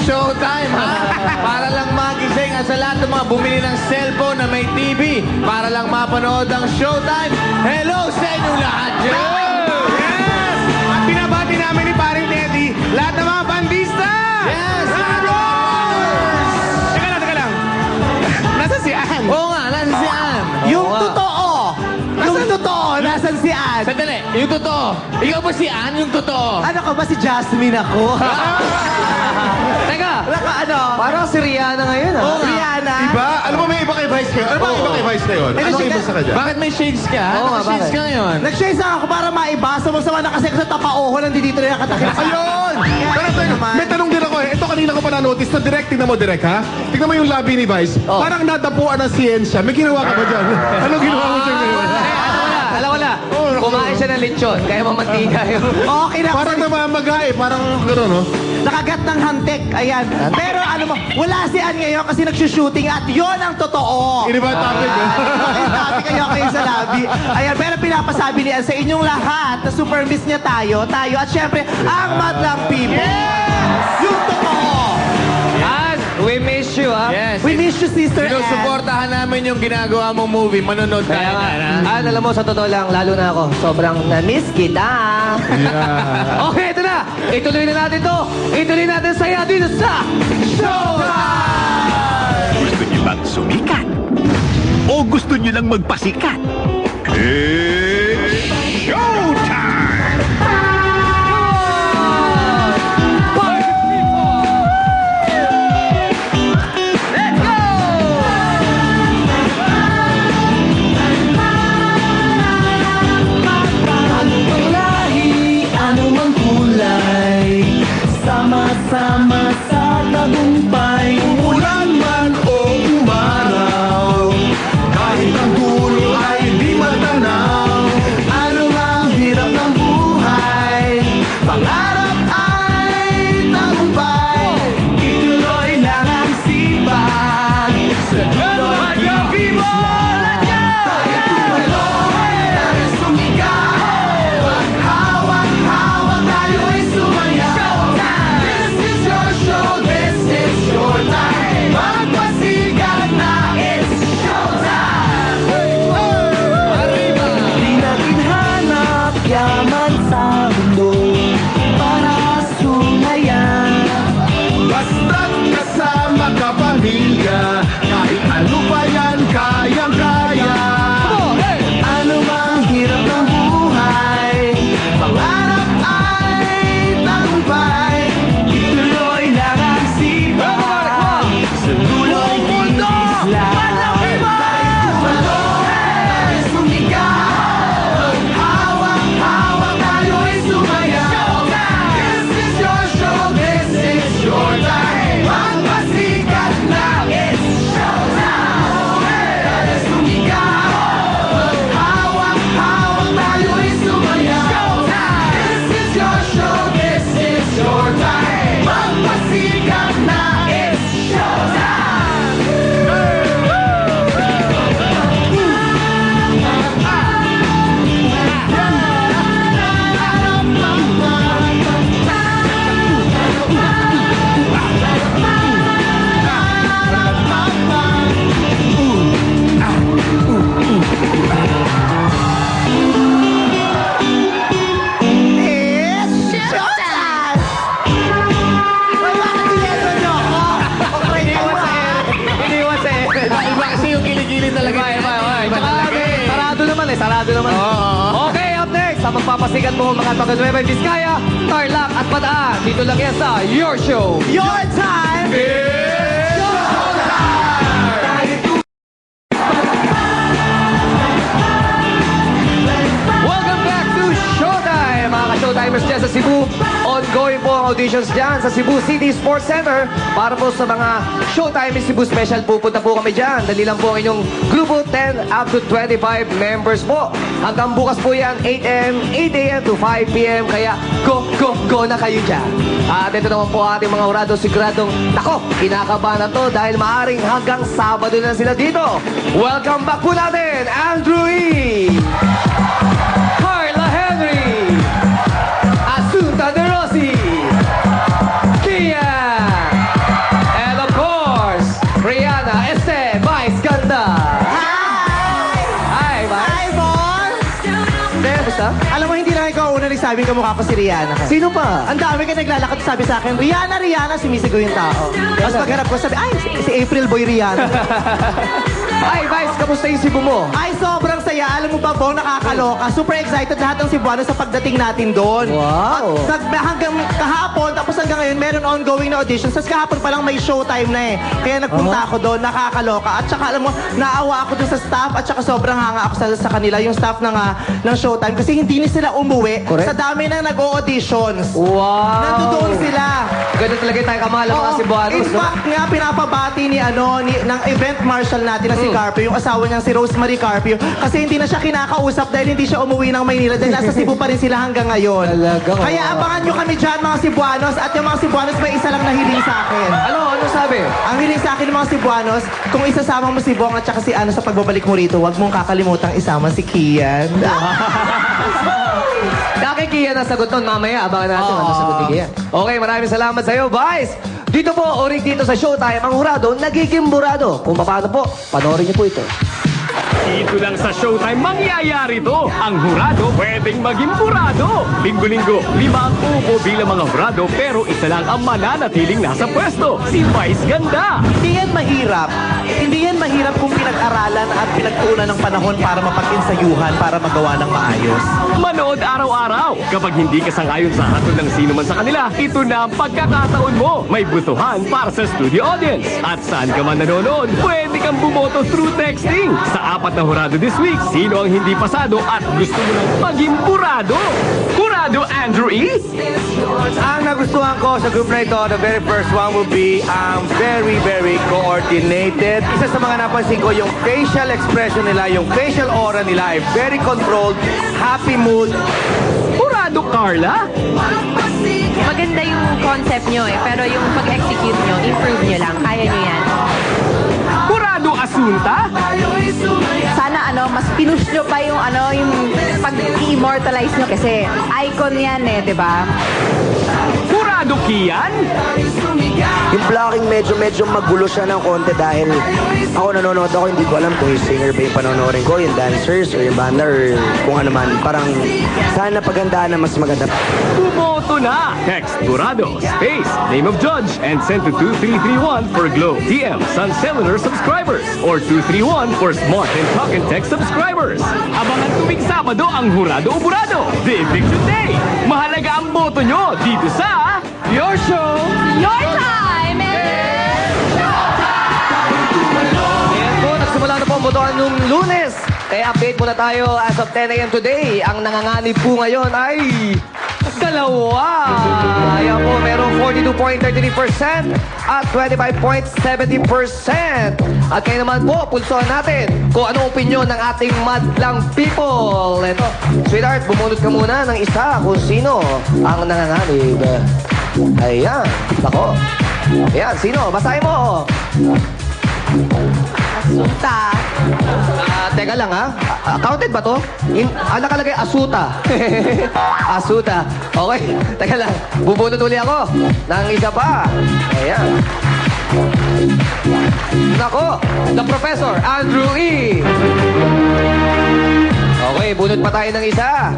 showtime, ha? Para lang magising at sa lahat ng mga bumili ng cellphone na may TV para lang mapanood ang showtime. Hello sa inyo lahat dyan! Yes! At binabati namin ni Paring Teddy lahat ng mga bandista! Yes! Teka lang. Nasa si Ann? Oo nga, nasa si Ann. Yung Oo nga. totoo! Yung totoo! Nasaan si Ann? Sandali, yung totoo. Ikaw ba si Ann, yung totoo? Ano ka ba si Jasmine ako? Teka, ano? Parang si Rihanna ngayon, ah. Oo nga. Rihanna? Iba? Alam mo, may iba kay Vice kayo. Ano ba iba kay Vice ngayon? Eh, Ano kasi iba sa kanya? bakit may shades ka? Oo nga, Naka-shades bakit? ka ngayon. Nag-shades lang ako para maibasa mo sa mga kasi sa tapaoho lang dito na nakatakip. Ayun! Pero ito, naman. may tanong din ako eh. Ito kanina ko pa na-notice. Ito direct, tingnan mo direct ha. Tingnan mo yung labi ni Vice. Parang nadapuan ng siyensya. May ginawa ka ba dyan? Ano ginawa mo dyan ngayon? Alam ko na. Kumain siya ng lechon, kaya mamantika yun. Okay na. Parang namamaga eh. Parang gano'n, no? Nakagat ng hantek. Ayan. Pero ano mo, wala si Ann ngayon kasi nagsushooting at yon ang totoo. Ini ba topic eh? Topic kayo sa labi. Ayan, pero pinapasabi ni Ann sa inyong lahat na super miss niya tayo, at syempre, ang Madlang People. Yung totoo. Ann, we miss you, ah. Yes. We miss you, Sister Ann. Sinusuportahan namin yung ginagawa mong movie. Manonood tayo Kaya nga, na. Ann, alam mo, sa totoo lang, lalo na ako, sobrang na-miss kita. Yeah. Okay, ito na. Ituloy na natin to. Ituloy natin saya dito sa Showtime! Gusto niyo bang sumikat? O gusto niyo lang magpasikat? It's showtime! Party people! Let's go! Anumang lahi, anumang kulay, sama-sama sa tagumpay. Umulan man o umaraw, kahit ang dulo ay di matanaw. Ano ang hirap ng buhay, pangarap ay tagumpay. Ituloy lang ang sipag, sa dulo'y pipis lang. Tayo tumalon, tayo sumigaw, maghawak-hawak tayo'y sumayaw. This is your show, this is your time. Magpasikat na, it's showtime. Di natin hanap yaman sa mundo para sumayan. Basta't kasama ka pamilya, kahit ano pa yan, kayang-kaya. Ano mang hirap ng buhay, pangarap ay tagumpay. Ituloy lang ang sipag, sa dulo'y tiis lang. Tayo tumalon, tayo sumigaw, hawak-hawak tayo'y sumayaw. This is your show, this is your time. Magpasikat na, it's showtime. Tayo sumigaw, hawak-hawak tayo'y sumayaw. This is your show, this is your time. Magpasikat na, it's showtime. It's showtime! Ay, bakit nileto niyo ako? Okay, Iniwan sa Ellen. Iba kasi yung kiligilid talaga. Iba. Iba Tsaka, talaga eh. sarado naman eh. Sarado naman. Oo. Okay, up next, ang magpapasikat mo mga taga-Nueva Vizcaya, Tarlac at Bataan. Dito lang yan sa Your Show. Your time! Welcome back to Showtime! Mga ka-Showtimers dyan sa Cebu. Ongoing po ang auditions dyan sa Cebu City Sports Center. Para po sa mga Showtime in Cebu Special, pupunta po kami dyan. Dali lang po ang inyong grupo, 10 up to 25 members po. Hanggang bukas po yan, 8 a.m. to 5 p.m. Kaya go na kayo dyan. At ito naman po ating mga urado siguradong, nako, kinakabahan na to dahil maaring hanggang Sabado na sila dito. Welcome back po natin, Andrew E. Carla Henry, Asunta De Rossi, Kia, nagsasabing kamukha ko si Rihanna. Sino pa? Ang dami ka naglalakad, sabi sa akin, Rihanna, Rihanna, sumisigaw yung tao. Tapos pagharap ko, sabi, ay, si April Boy Rihanna. Ay, Vice, kamusta yung Cebu mo? Ay, sobrang saya. Alam mo ba, Bong, nakakaloka. Super excited lahat ng Cebuano sa pagdating natin doon. Wow. At hanggang kahapon, tapos hanggang ngayon, meron ongoing na auditions. Tapos kahapon pa lang may showtime na eh. Kaya nagpunta ako doon, nakakaloka. At saka, alam mo, naawa ako doon sa staff at saka sobrang hanga ako sa kanila, yung staff ng showtime. Kasi hindi na sila umuwi. Correct. Sa dami na nag-auditions. Wow. Nandoon sila. Ganun talaga tayo kamahal ang mga Cebuanos. In fact, nga, pinapabati ng event marshal natin na si Carpio, yung asawa niyang si Rosemary Carpio, kasi hindi na siya kinakausap dahil hindi siya umuwi ng Maynila dahil nasa Cebu pa rin sila hanggang ngayon. Talaga, Kaya abangan niyo kami dyan, mga Cebuanos, at yung mga Cebuanos may isa lang na hiling sa akin. Ano sabi? Ang hiling sa akin ng mga Cebuanos, kung isasama mo si Bong at saka si Ano sa pagbabalik mo rito, huwag mong kakalimutang isama si Kian. Nakikiyan ang sagot nun. Mamaya, abangan natin ano sagot ni Kian. Okay, maraming salamat sa iyo, Vice. Dito po, orig dito sa Showtime, ang hurado, nagiging burado. Kung paano po, panoorin niyo po ito. Dito lang sa Showtime mangyayari to. Ang hurado pwedeng maging burado. Linggo-linggo, 5 ang upo bilang mga hurado pero isa lang ang mananatiling nasa pwesto. Si Vice Ganda. Hindi yan mahirap. Hindi yan mahirap kung pinag-aralan at pinagtuunan ng panahon para mapag-insayuhan, para magawa ng maayos. Manood araw-araw. Kapag hindi ka sangayon sa hatol ng sino man sa kanila, ito na ang pagkakataon mo. May butuhan para sa studio audience. At saan ka man nanonood, pwede kang bumoto through texting. Sa 4 na hurado this week, sino ang hindi pasado at gusto mo nang maging burado? Hurado Andrew E? Ang nagustuhan ko sa group na ito, the very first one will be very, very coordinated. Isa sa mga napansin ko, yung facial expression nila, yung facial aura nila ay very controlled, happy mood. Hurado Carla? Maganda yung concept nyo eh, pero yung pag-execute nyo, improve nyo lang. Kaya nyo yan. Hurado Asunta? Sana mas pinush nyo pa yung yung pag-immortalize nyo kasi icon yan eh, di ba? Hurado Kian? Yung blocking medyo magulo siya ng konti dahil ako nanonood ako, hindi ko alam kung yung singer ba yung panonoorin ko, yung dancers or yung banda or kung ano man. Parang sana pagandaan na mas maganda. Bumoto na! Text Hurado, space, name of judge, and send to 2331 for Globe TM Sun Cellular subscribers or 231 for Smart and Talk and Text subscribers. Abangan tuwing Sabado ang Hurado o Burado, The Eviction Day. Mahalaga ang boto nyo dito sa Your Show! Your time! Ayan po, nagsimula na po ang botohan nung Lunes. Kaya update muna tayo as of 10 a.m. today. Ang nanganganib po ngayon ay dalawa. Ayan po, merong 42.33% at 25.70%. At kayo naman po, pulsohan natin kung ano opinion ng ating madlang people. Ito, sweetheart, bumunot ka muna ng isa kung sino ang nanganganib. Ayan, ako. Ayan, sino? Basahin mo. Asuta. Teka lang ha. Counted ba to? Nakalagay Asuta. Asuta. Okay. Teka lang. Bubunot uli ako ng isa pa. Ayan. Nako. The Professor, Andrew E. Okay. Bunot pa tayo ng isa.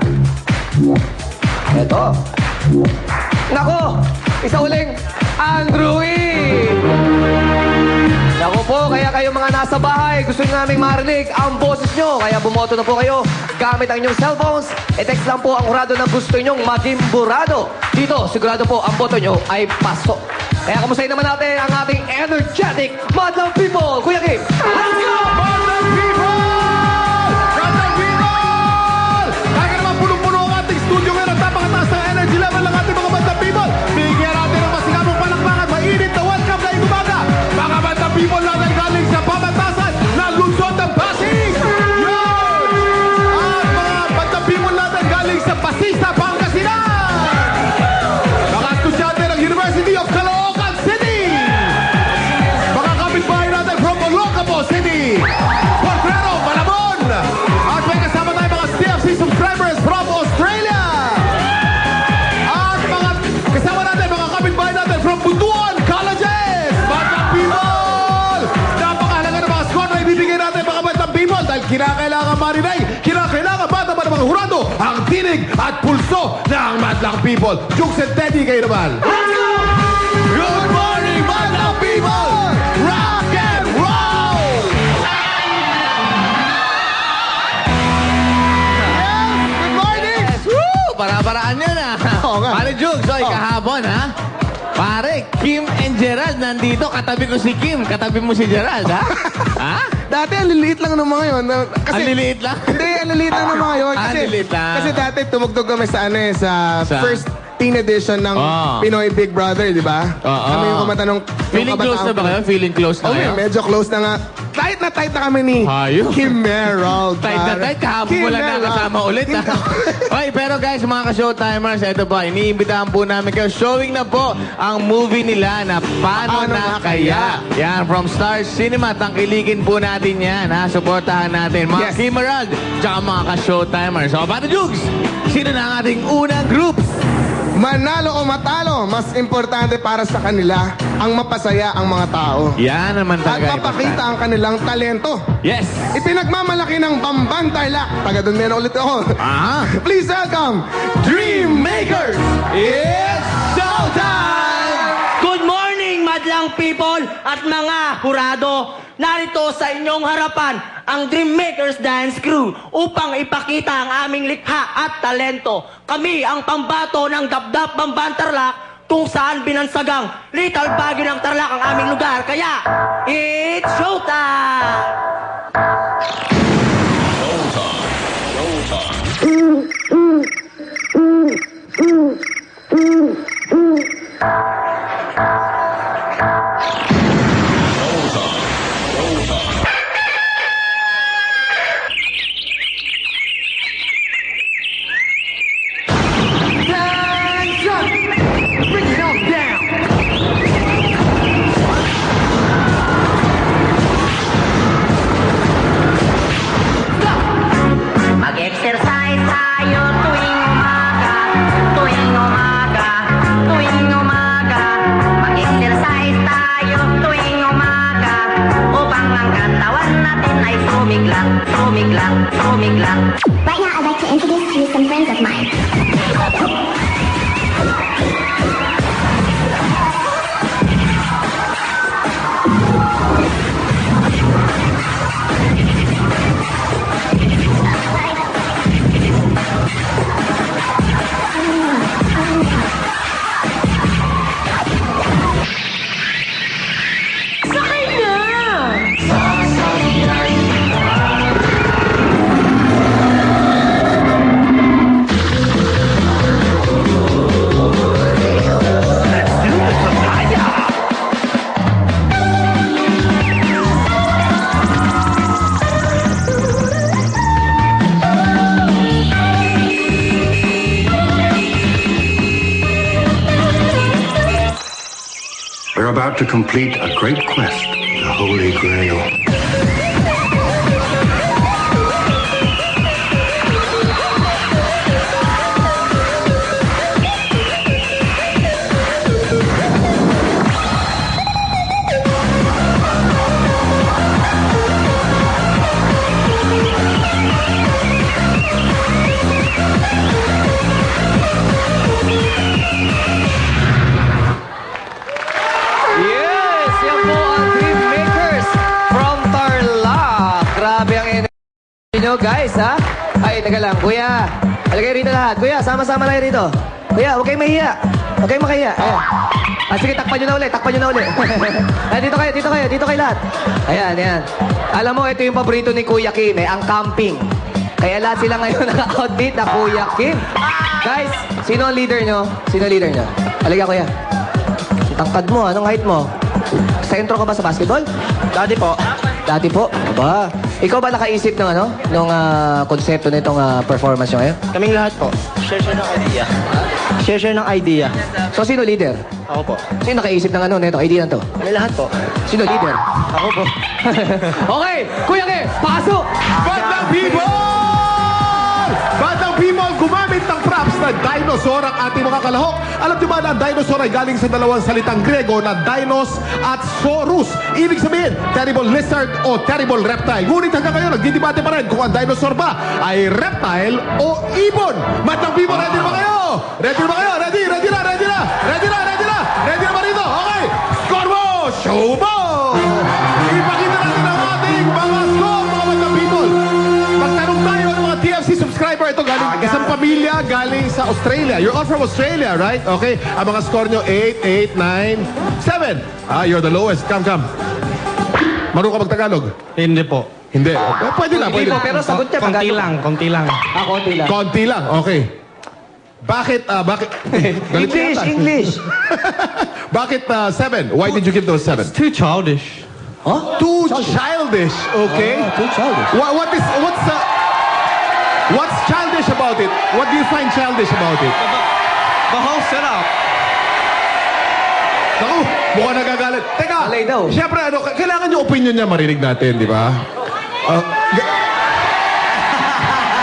Ito. Nako. Isa uling. Andrew E. Ako po, kaya kayo mga nasa bahay, gusto nyo naming marinig ang boses nyo. Kaya bumoto na po kayo gamit ang inyong cellphones. E-text lang po ang hurado na gusto nyong maging burado. Dito, sigurado po ang boto nyo ay pasok. Kaya kamustahin naman natin ang ating energetic Madlang People. Kuya Kim, let's go! Madlang People! Madlang People! Kaya naman punong-puno ang ating studio ngayon at napakataas ng energy level ng ating mga Madlang People. Bigyan natin ng masigamong palakpakan, mainit na welcome na inumaga. Mga Madlang People natin galing sa pamatasan na Luzon ng Pasig. Yan! At mga Madlang People natin galing sa Pasista, Pangasinan. Mga estudyante ng University of Caloocan City. Mga kapitbahay natin from Olongapo City. at pulso ng Madlang People. Jukes and Teddy, kayo naman. Let's go! Good morning, Madlang People! Rock and roll! Good morning! Woo! Para-paraan yan Oo nga. Pare Jukes, kahapon Pare, Kim and Gerald nandito. Katabi ko si Kim, katabi mo si Gerald, ha? Ha? Dati, ang liliit lang ng mga yun. Kasi, Ang liliit lang? Hindi, ang liliit lang ng mga yun. Ah, Kasi, liliit lang. kasi dati tumugtog kami sa Sa? first teen edition ng Pinoy Big Brother, di ba? Kami yung kumanta nung Feeling close na ba kayo? Feeling close na Okay, kayo? medyo close na nga. Tight na kami ni Hayop. Kim Merald. Tight na tight, kahapon mo lang nakasama ulit. Okay, pero guys, mga ka-showtimers, ito po, iniimbitahan po namin kayo. Showing na po ang movie nila na Paano na Kaya. Yan, from Stars Cinema. Tangkilikin po natin yan, ha? Suportahan natin. Mga Yes. Kim Merald, tsaka mga ka-showtimers. So, paano, Jugs? Sino na ang ating unang groups? Manalo o matalo, mas importante para sa kanila ang mapasaya ang mga tao. Yan naman At talaga. mapakita ang kanilang talento. Yes! Ipinagmamalaki ng Bamban Tarlac. Taga doon din ulit ako. Ah! Please welcome Dream Makers! It's showtime! Good morning, madlang people at mga hurado. Narito sa inyong harapan ang Dream Makers Dance Crew upang ipakita ang aming likha at talento. Kami ang pambato ng Dapdap Bamban Tarlac kung saan binansagang Little Baguio ng Tarlac ang aming lugar. Kaya, it's showtime! Mag-exercise tayo tuwing umaga, tuwing umaga, tuwing umaga. Mag-exercise tayo tuwing umaga, upang ang katawan natin ay sumigla, sumigla, sumigla. Right now, I'd like to introduce to you some friends of mine. We're about to complete a great quest, the Holy Grail. Yes! Yan po ang Dream Makers from Tarlac. Grabe ang energy nyo, guys, ha? Ay, taga lang. Kuya, halagay rito lahat. Kuya, sama-sama na kayo rito. Kuya, huwag kayong mahiya. Huwag kayong makahiya. Ayan. Ah, sige, takpan nyo na ulit. Takpan nyo na ulit. Ay, dito kayo lahat. Ayan, ayan. Alam mo, ito yung paborito ni Kuya Kim, ang camping. Kaya lahat sila ngayon naka-outfit na Kuya Kim. Guys, sino ang leader nyo? Sino ang leader nyo? Halika, Kuya. Tangkad mo, anong height mo? Sentro ka ba sa basketball? Dati po. Dati po? Aba. Ikaw ba nakaisip ng ano? Nung konsepto nitong performance nyo ngayon? Kaming lahat po. Share ng idea. Share ng idea. So, sino leader? Ako po. Sino nakaisip ng ano nito? Idea na to? Kami lahat po. Sino leader? Ako po. Okay, Kuya Kim, pasok! Bandang People! Bandang People, gumamit ng props na dinosaur ang ating mga kalahok. Alam niyo ba na ang dinosaur ay galing sa dalawang salitang Grego na dinos at saurus. Ibig sabihin, terrible lizard o terrible reptile. Ngunit hanggang ngayon, nagdidebate pa rin kung ang dinosaur ba ay reptile o ibon. Matang people, ready na ba kayo? Ready na ba kayo? Ready na, ready na, ready na, ready na. Ready na ba rito? Okay, score mo! Show mo! Ipakita natin ang ating mga score, mga matang people. Magtanong tayo ng mga TFC subscriber. Ito galing isang pamilya galing sa Australia. You're all from Australia, right? Okay. Ang mga score nyo, 8, 9, 7. You're the lowest. Come. Marunong ka mag-Tagalog? Hindi po. Hindi. Pwede lang, pwede lang. Pero sagot niya Konti Tagalog. lang, konti lang. Konti lang. Konti lang, okay. Bakit? Galit ka yata. English. Bakit 7? Why did you give those 7? Too childish. Too childish, okay? Too childish. What's childish about it? What do you find childish about it? The whole setup. Naku, mukhang nagagalit. Teka, Malay daw. siyempre, kailangan yung opinion niya marinig natin, di ba?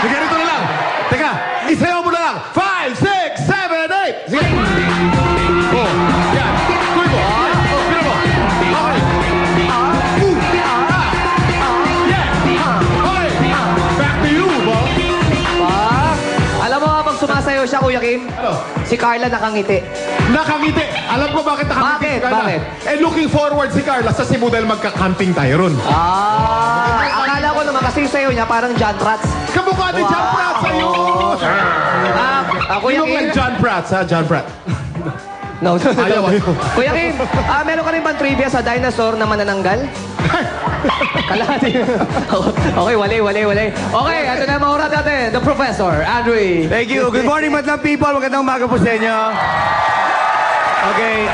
Ganito na lang. Teka, isayaw mo na lang. 5, 6, 7, 8. Sige. Oh, yan. Tuloy mo. Pino mo. Okay. Yeah. Okay. Back to you, boss. Alam mo habang sumasayaw siya, Kuya Kim? Ano? Si Carla nakangiti. Nakangiti. Alam ko bakit nakangiti si Carla. Bakit? Looking forward si Carla sa Cebu dahil magka-camping tayo ron. Akala ko naman kasi yung sayaw niya parang John Prats. Kamukha ni John Pratt sa'yo! Kuya You look Kim? like John Pratt, ha? John Pratt. No. Ayaw. Kuya Kim, meron ka rin bang trivia sa dinosaur na manananggal? Kalahati. Okay, wali. Okay, ito na mga oras natin. The Professor, Andre. Thank you. Good morning, madlang people. Magandang umaga po sa inyo. Okay.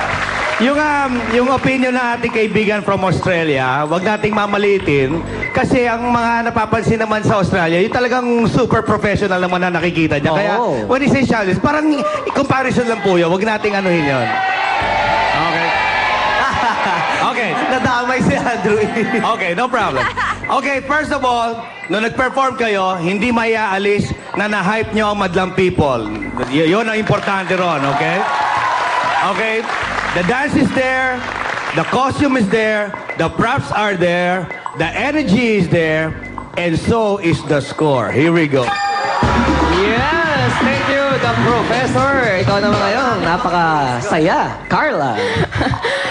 Yung opinion na ating kaibigan from Australia, wag nating mamaliitin kasi ang mga napapansin naman sa Australia, yung talagang super professional naman na nakikita niya. Kaya when he says childish, parang comparison lang po yun. Wag nating anuhin yun. Okay. Okay. Nadamay si Andrew. Okay, no problem. Okay, first of all, nung nag-perform kayo, hindi maiaalis na na-hype nyo ang madlang people. Yun ang importante ron, okay? Okay? The dance is there, the costume is there, the props are there, the energy is there, and so is the score. Here we go. Yes, thank you, The Professor. Ikaw naman ngayon, napaka-saya. Carla.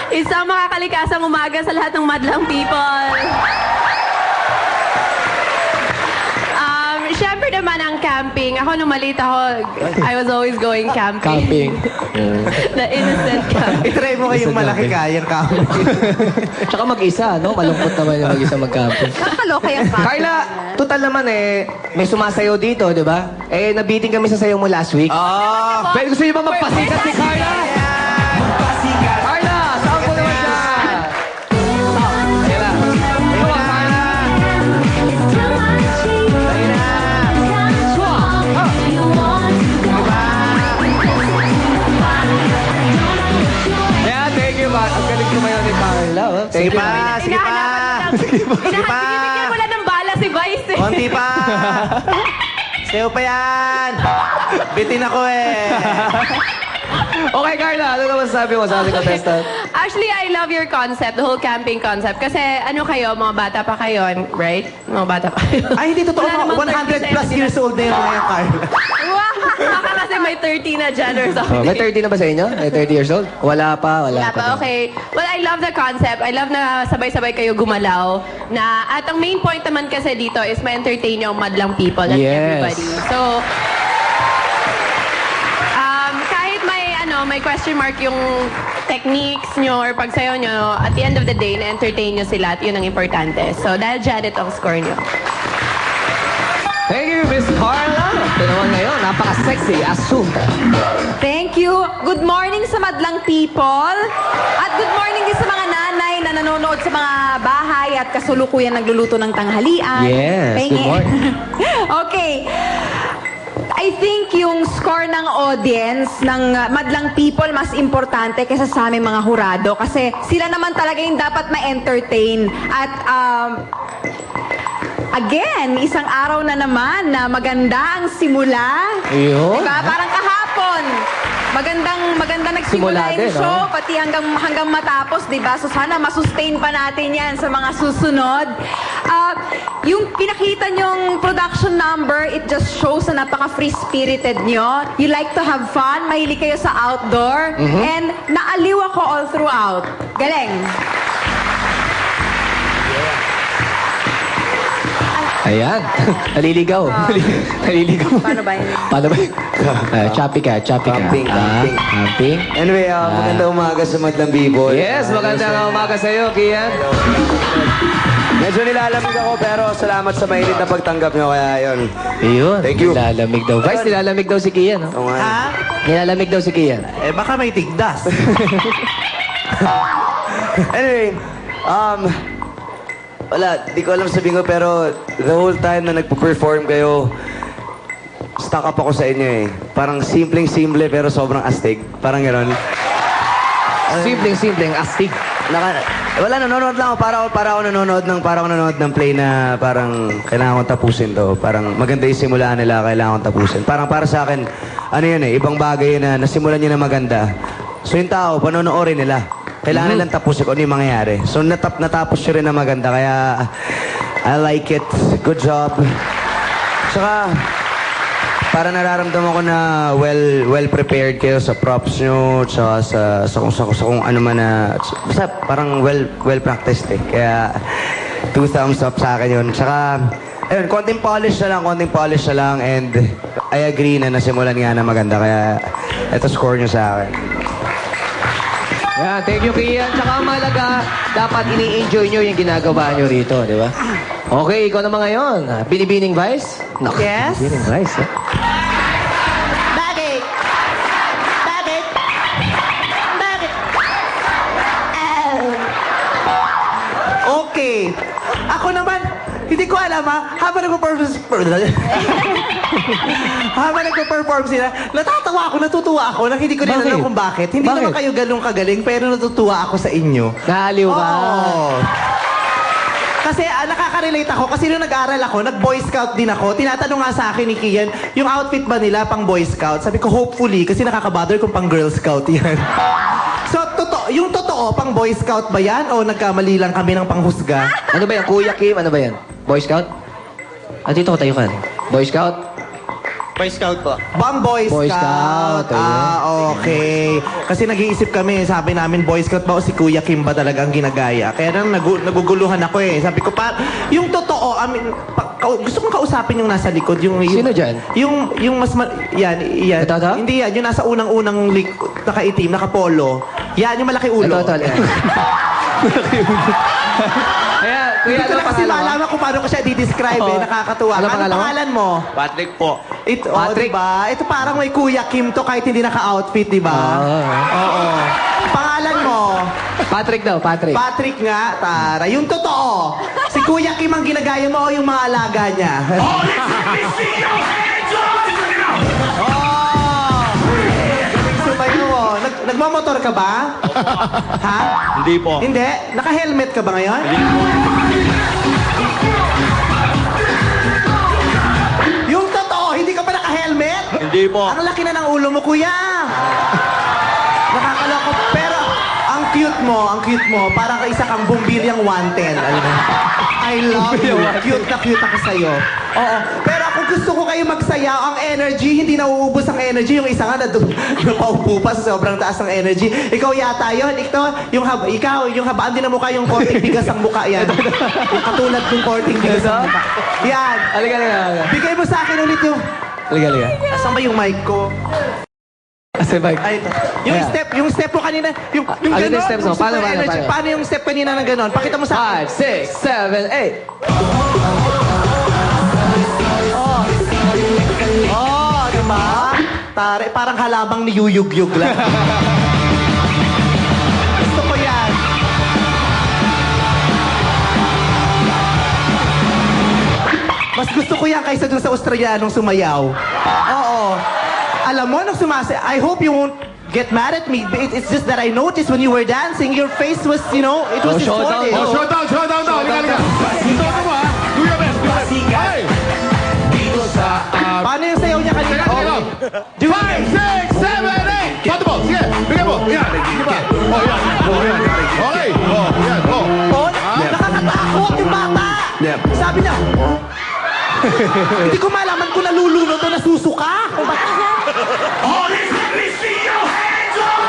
Isang makakalikasang umaga sa lahat ng madlang people. Siyempre naman ang camping. Ako nung maliit ako, I was always going camping. The innocent camping. I-try mo kayong malaki kayang camping. Tsaka mag-isa, no? Malungkot naman yung mag-isa mag-camping. Kakaloka yung camping. Carla, total naman may sumasayaw dito, di ba? Nabiting kami sa sayaw mo last week. Pero gusto niyo ba magpasikat si Carla? Carla, saan po naman siya? Ayan na. Ikaw ba, Carla? Yeah, thank you, ba? Ang galing kumayo ni Carla. Sige pa. Binibigyan mo lang ng bala si Vice. Konti pa. Sayo pa yan. Bitin ako Okay, Carla, ano naman sabi mo sa ating contestant? Actually, I love your concept, the whole camping concept. Kasi ano kayo, mga bata pa kayo, right? Mga bata pa kayo. Ay, hindi totoo. Wala namang 100 plus years old na yung mga Carla. Wow! Baka kasi may 30 na dyan or something. May 30 na ba sa inyo? May 30 years old? Wala pa. Okay. Well, I love the concept. I love na sabay-sabay kayo gumalaw. At ang main point naman kasi dito is ma-entertain yung madlang people and everybody. So, kahit may question mark yung techniques nyo or pagsayaw nyo, at the end of the day, na-entertain nyo sila at yun ang importante. So, dahil Janet ang score nyo. Thank you, Miss Carla. Ito naman ngayon, napaka-sexy, Assunta. Thank you. Good morning sa madlang people. At good morning din sa mga nanay na nanonood sa mga bahay at kasulukuyan nagluluto ng tanghalian. Yes, good morning. Okay. I think yung score ng audience ng madlang people mas importante kaysa sa aming mga hurado kasi sila naman talaga yung dapat ma-entertain at Again, isang araw na naman na maganda ang simula. Ayun. Diba? Parang kahapon. Maganda nagsimula Simula yung din, show, no? pati hanggang matapos, di ba? So sana masustain pa natin yan sa mga susunod. Yung pinakita nyong production number, it just shows na napaka-free-spirited nyo. You like to have fun, mahilig kayo sa outdoor, and naaliw ako all throughout. Galing. Ayan. Naliligaw. Naliligaw. Paano ba yun? Paano ba yun? Choppy ka. Camping. Camping. Anyway, magandang umaga sa Madlang People. Yes, magandang umaga sa iyo, Kian. Medyo nilalamig ako pero salamat sa mainit na pagtanggap nyo kaya yun. Ayun. Thank you. Nilalamig daw. Guys, nilalamig daw si Kian. No? Oo nga. Ha? Nilalamig daw si Kian. Eh, baka may tigdas. Anyway, wala, di ko alam sabihin ko pero the whole time na nagpo-perform kayo, stuck up ako sa inyo eh. Parang simpleng-simple pero sobrang astig. Parang gano'n. Simpleng, astig. Wala, nanonood lang ako. Para ako nanonood ng play na parang kailangan kong tapusin to. Parang maganda yung simulaan nila, kailangan kong tapusin. Parang para sa akin, ano yun eh, ibang bagay na nasimulan nyo na maganda. So yung tao, panonoorin nila. Kailangan nilang tapusin kung ano yung mangyayari. So natapos nyo rin na maganda, kaya I like it. Good job. Tsaka, para nararamdaman ko na well prepared kayo sa props nyo, tsaka sa kung ano man na, basta parang well practiced eh. Kaya 2 thumbs up sa akin yun. Tsaka, ayun, konting polish na lang, and I agree na nasimulan nga na maganda, kaya ito score nyo sa akin. Yeah, thank you, Kian. Tsaka ang mahalaga, dapat ini-enjoy nyo yung ginagawa nyo rito, di ba? Okay, ikaw naman ngayon. Binibining Vice? Naku, Yes? Binibining Vice, eh. Bakit? Okay. Ako naman, hindi ko alam habang nagpo-perform sila, natutuwa ako, na hindi ko rin alam kung bakit. Hindi naman kayo ganun kagaling, pero natutuwa ako sa inyo. Naaliw ka. Oo. Kasi nakaka-relate ako, kasi nung nag-aaral ako, nag-Boy Scout din ako, tinatanong nga sa akin ni Kian, yung outfit ba nila pang Boy Scout? Sabi ko, hopefully, kasi nakaka-bother kung pang Girl Scout yan. So, yung totoo, pang Boy Scout ba yan? O nagkamali lang kami ng panghusga? Ano ba yan? Kuya Kim, ano ba yan? Boy Scout? Dito ko tayo ka. Boy Scout? Boy Scout po. Bang Boy Scout? Boy Scout, Okay. Kasi nag-iisip kami, sabi namin, Boy Scout ba o si Kuya Kim ba talaga ang ginagaya? Kaya nang naguguluhan ako eh. Sabi ko, yung totoo, gusto kong kausapin yung nasa likod. Sino dyan? Yung yan. Ito? Hindi yan, yung nasa unang nakaitim, nakapolo. Yan, yung malaki ulo. Ito. Kaya, Kuya, Hindi ko ano na kasi pangalawa? malaman kung paano ko siya di-describe eh. Nakakatuwa. Ano Ano pangalawa? pangalan mo? Patrick po. Ito, Patrick. diba? Ito parang may Kuya Kim to kahit hindi naka-outfit, diba? Oo. Pangalan mo? Patrick daw, Patrick. Patrick nga, Tara. Yung totoo, si Kuya Kim ang ginagaya mo o yung mga alaga niya? Sumayo mo. Nagmamotor ka ba? Ha? Hindi po. Hindi? Naka-helmet ka ba ngayon? Yung totoo, hindi ka pa naka-helmet? Hindi po. Ang laki na ng ulo mo, kuya. Nakakaloko. Pero, ang cute mo. Parang isa kang bumbilyang 110. Alam mo? I love you. Cute ako sa'yo. Oo. Pero kung gusto ko kayo magsayaw, ang energy, hindi nauubos ang energy. Yung isa nga napaupo pa sa sobrang taas ng energy. Ikaw yata yun. Yung habaan din ang mukha, yung korting bigas ang mukha yan. Yung katulad ng korting bigas ang mukha. Yan. Halika. Bigay mo sa akin ulit yung... Halika. Asan ba yung mic ko? Asa ba? Ay, ito. Yung step mo kanina, yung Ano gano'n, yung steps mo? yung super Paano? energy. Paano yung step kanina na gano'n? Pakita mo sa akin. 5, 6, 7, 8. Diba? Tare, parang halabang ni Yuyug-yug lang. Gusto ko yan. Mas gusto ko yan kaysa dun sa Australianong sumayaw. Oo. Alam mo, nung I hope you won't get mad at me. It's just that I noticed when you were dancing, your face was, it was distorted. Showdown daw. Halika. Dito ako mo ha. Do your best. Paano yung sayaw niya kanina? Sige, 5, 6, 7, 8! Pato mo, sige, bigyan mo. Yan, sige pa. Oh, yan. Oh, yan. Okay. Oh, yan. Oh. Oh, nakakatakot yung bata. Sabi niya, hindi ko malaman kung nalulunod o nasusuka. Oh, let me see your hands up!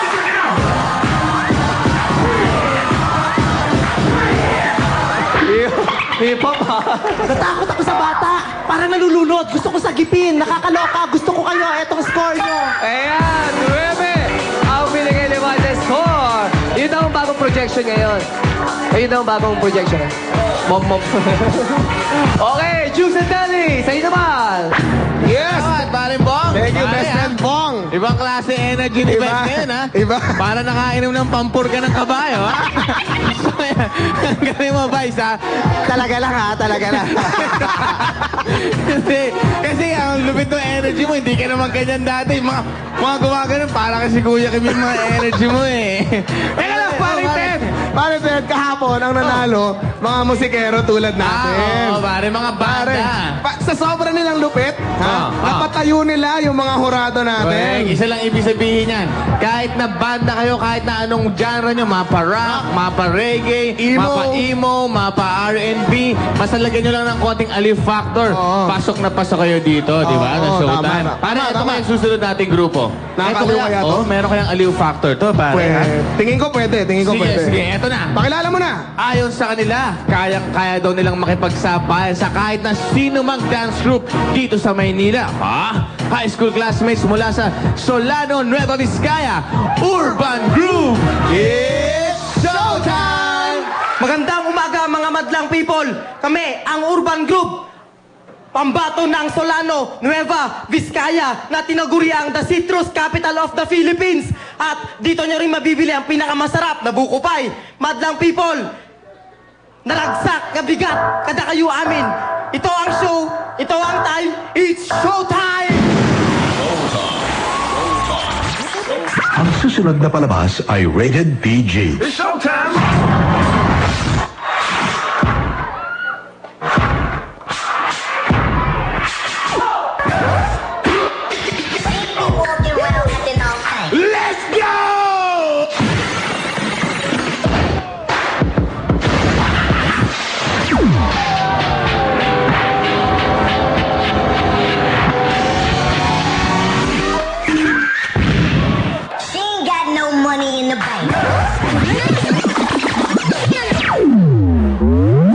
Hip-hop ha? Natakot ako sa bata. Parang nalulunod. Gusto ko sagipin. Nakakaloka. Gusto ko kayo. Etong score nyo. Ayan, 9. Ang binigay ni Mate score. Yun daw ang bagong projection ngayon. Ayun daw ang bagong projection. Mom. Okay, Juice and Deli. Sa inyo naman. Yes! Paring Bong! Thank you, Pare, best ha? friend Bong. Ibang klase energy ni Best ngayon, ha? Iba. Para nakainom ng pampurga ng kabayo, ha? Ang galing mo, Vice, ha? Talaga lang ha. Talaga lang. kasi ang lupit ng energy mo, hindi ka naman ganyan dati. Mga gumagano'n, para kasi Kuya Kim yung mga energy mo, eh. Teka lang, paring Ted. Paring Ted, kahapon ang nanalo, mga musikero tulad natin. Oo, pare, mga banda. Sa sobra nilang lupit, napatayo nila yung mga hurado Correct. natin. Isa lang ibig sabihin yan. Kahit na banda kayo, kahit na anong genre nyo, mapa-rock, mapa-reggae, Emo. mapa-emo, mapa-R&B, masalagyan nyo lang ng konting aliw factor. Pasok na pasok kayo dito, di ba? Sa Oo, showtime. tama. Para Tama, ito tama. nga yung susunod nating grupo. Nakakaliw Ito kaya to? meron kayang aliw factor to, pare. ha? Tingin ko pwede, tingin ko Sige, pwede. sige, eto na. Pakilala mo na. Ayon sa kanila, kaya daw nilang makipagsabayan sa kahit na sino mang dance group dito sa Maynila. High school classmates mula sa Solano, Nueva Vizcaya, Urban Groove. It's showtime! Magandang umaga mga madlang people. Kami ang Urban Group. Pambato ng Solano, Nueva Vizcaya na tinaguri ang the citrus capital of the Philippines. At dito nyo rin mabibili ang pinakamasarap na buko pie. Madlang people, naragsak, kabigat, kada kayo amin. Ito ang show, ito ang time, it's showtime! Ang susunod na palabas ay rated PG. It's showtime! Let's go! She ain't got no money in the bank.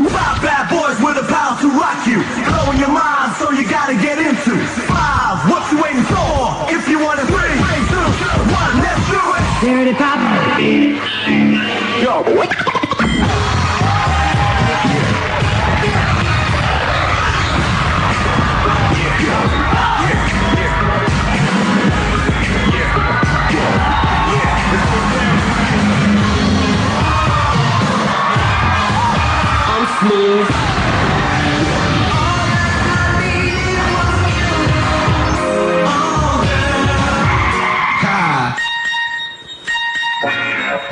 Five bad boys with a power to rock you. Blowing your mind, so you gotta get into. Five, what you waiting for? If you want to 3, 2, 1, let's do it. Dirty Pop. I'm smooth.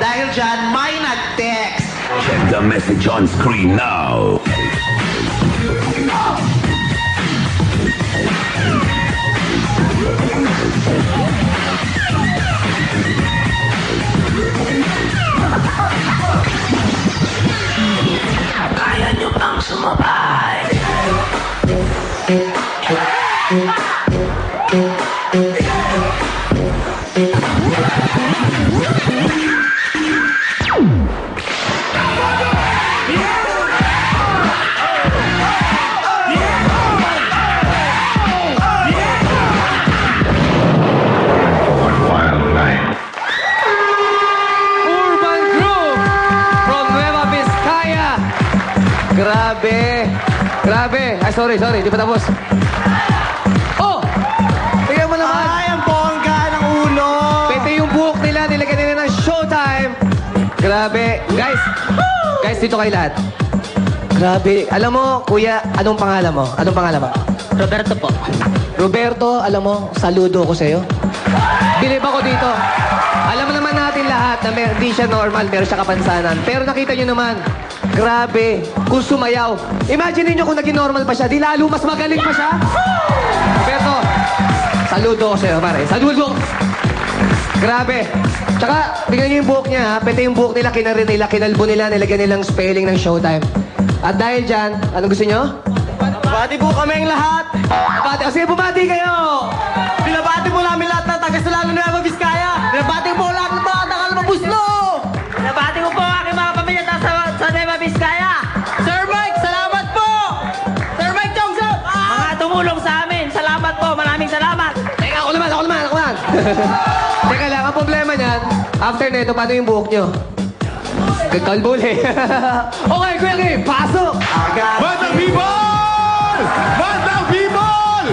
Dahil dyan, may nag-text. Check the message on screen now. Kaya nyo bang sumabay? Urban Groove from Nueva Vizcaya. Grabe. Grabe. Ay, sorry. Di pa tapos. Oh! Tingnan mo naman. Ay, ang bongga ng ulo. Pwede yung buhok nila. Nilagyan nila ng showtime. Grabe. Guys, dito kayo lahat. Grabe. Alam mo, kuya, anong pangalan mo? Roberto po. Roberto, alam mo, saludo ko sa'yo. Bilib ako dito. Alam mo naman natin lahat na hindi siya normal, meron siya kapansanan. Pero nakita nyo naman, grabe, kung sumayaw. Imagine niyo kung naging normal pa siya, di lalo mas magaling pa siya. Saludo ko sa'yo, pare. Saludo! Grabe. Tsaka, tingnan niyo yung buhok niya, ha? Pwede yung buhok nila, kinarin nila, kinalbo nila, nilagyan nilang spelling ng Showtime. At dahil dyan, anong gusto niyo? Bati po kaming lahat. Bati. Sige, bumati kayo! Binabati po namin lahat ng taga-Solano Nueva Vizcaya. Binabati po lahat ng taga Mabuslo. Binabati ko po aking mga pamilya sa Nueva Vizcaya. Sir Mike, salamat po. Sir Mike Johnson. Mga tumulong sa amin. Salamat po. Maraming salamat. Teka, ako naman. Teka lang, ang problema niyan, after nito, paano yung buhok niyo? Kalbuli. Okay, Kuya Kim, pasok! Bandang people! Bandang people!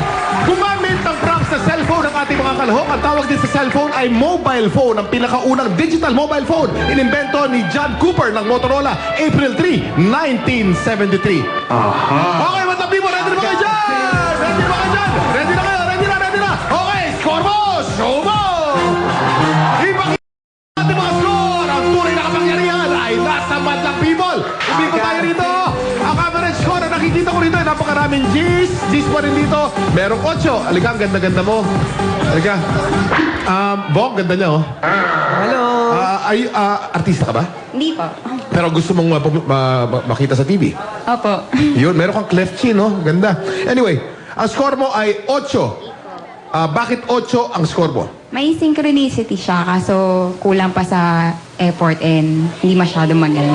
Gumamit ng prank sa cellphone ng ating mga kalahok. Ang tawag din sa cellphone ay mobile phone. Ang pinakaunang digital mobile phone. Inimbento ni John Cooper ng Motorola, April 3, 1973. Okay, bandang people, ready na ba kayo dyan? Ready na ba kayo dyan? Ready na kayo? Ready na? Okay, score mo! Show mo! Ipakita natin mga score! Ang tunay na kapangyarihan ay nasa bandang people! Hindi ko tayo rito! Ang average score na nakikita ko rito ay napakaraming G's. G's pa rin dito. Merong 8. Halika, ang ganda-ganda mo. Halika. Bong, ganda niya, oh. Hello! Artista ka ba? Hindi po. Pero gusto mong makita sa TV? Opo. Yun, meron kang cleft chin, no? Ganda. Anyway, ang score mo ay 8. Bakit 8 ang score mo? May synchronicity siya, kaso kulang pa sa effort and hindi masyado magaling.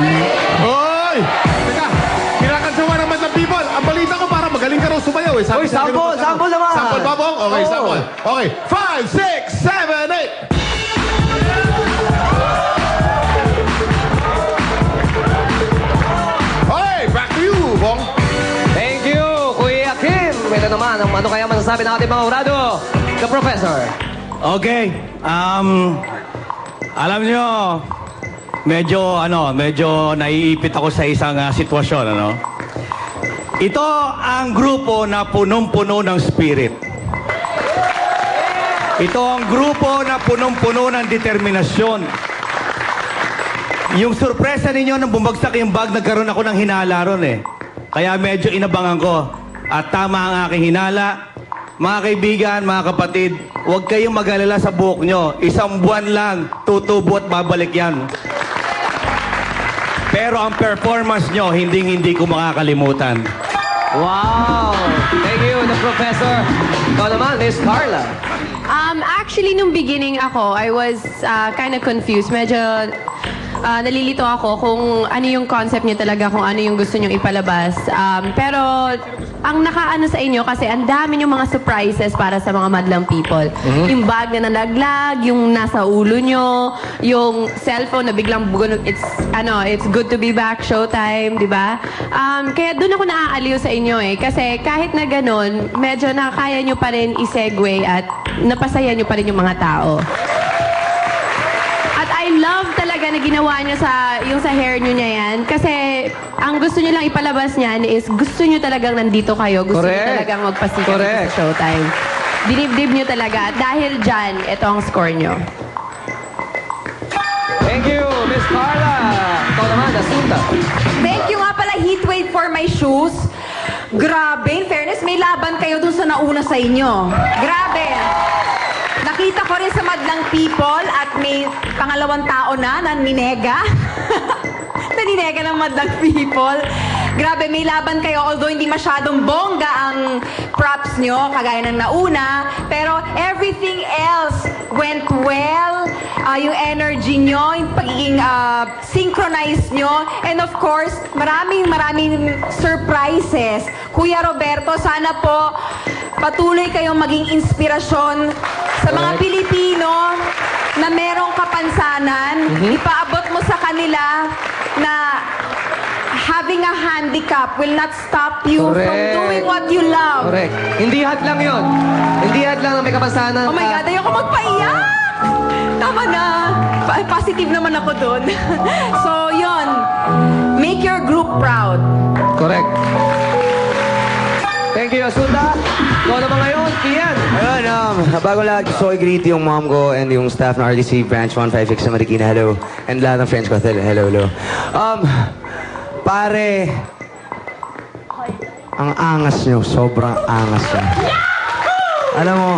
Hoy! Teka, kinakansawa naman ng people. Ang balita ko para magaling ka raw sumayaw eh. Uy, sample naman! Sample ba, Bong? Okay, sample. Okay, 5, 6, 7, 8. Okay, back to you, Bong. Thank you, Kuya Kim! Ito naman, ano kaya masasabi ng ating mga urado? The Professor. Okay. Alam nyo, medyo naiipit ako sa isang sitwasyon, ano? Ito ang grupo na punong-puno ng spirit. Ito ang grupo na punong-puno ng determinasyon. Yung sorpresa ninyo nang bumagsak yung bag, nagkaroon ako ng hinala ron eh. Kaya medyo inabangan ko. At tama ang aking hinala. Mga kaibigan, mga kapatid, huwag kayong mag-alala sa buhok nyo. 1 buwan lang, tutubo at babalik yan. Pero ang performance nyo, hindi ko makakalimutan. Wow! Thank you, the Professor. Ikaw naman, Miss Carla. Actually, nung beginning ako, I was kind of confused. Medyo nalilito ako kung ano yung concept niyo talaga, kung ano yung gusto niyo ipalabas. Pero ang nakaano sa inyo kasi ang dami yung mga surprises para sa mga madlang people. Yung bag na nalaglag, yung nasa ulo nyo, yung cellphone na biglang it's good to be back, Showtime, di ba? Kaya doon ako naaaliw sa inyo eh. Kasi kahit na ganun, medyo nakakaya nyo pa rin i-segue at napasaya nyo pa rin yung mga tao. At I love talaga na ginawa niyo yung sa hair niyo niya yan. Kasi ang gusto niyo lang ipalabas niyan is gusto niyo talagang nandito kayo. Gusto niyo talagang magpasikat sa Showtime. Dinibdib niyo talaga. At dahil dyan, ito ang score niyo. Thank you, Miss Carla. Ikaw naman, Asunta. Thank you nga pala, Heatwave for my shoes. Grabe, in fairness, may laban kayo dun sa nauna sa inyo. Grabe. Nakita ko rin sa madlang people at may pangalawang tao na ninega. Naninega ng madlang people. Grabe, may laban kayo. Although hindi masyadong bongga ang props nyo, kagaya ng nauna. Pero everything else went well. Yung energy nyo, yung pagiging synchronized nyo. And of course, maraming surprises. Kuya Roberto, sana po patuloy kayong maging inspirasyon sa mga Pilipino na merong kapansanan. Ipaabot mo sa kanila na having a handicap will not stop you from doing what you love. Correct. Hindi hadlang yun. Hindi hadlang na may kapansanan. Oh my God, ayoko magpaiyak! Tama na. Positive naman ako dun. So, yun. Make your group proud. Correct. Thank you, Asunta. Ikaw naman ngayon, Kian. Ayun, bago lahat, gusto ko i-greet yung mom ko and yung staff ng RDC Branch 156 sa Marikina. Hello. And lahat ng friends ko. Hello. Pare, ang angas nyo. Sobrang angas nyo. Alam mo,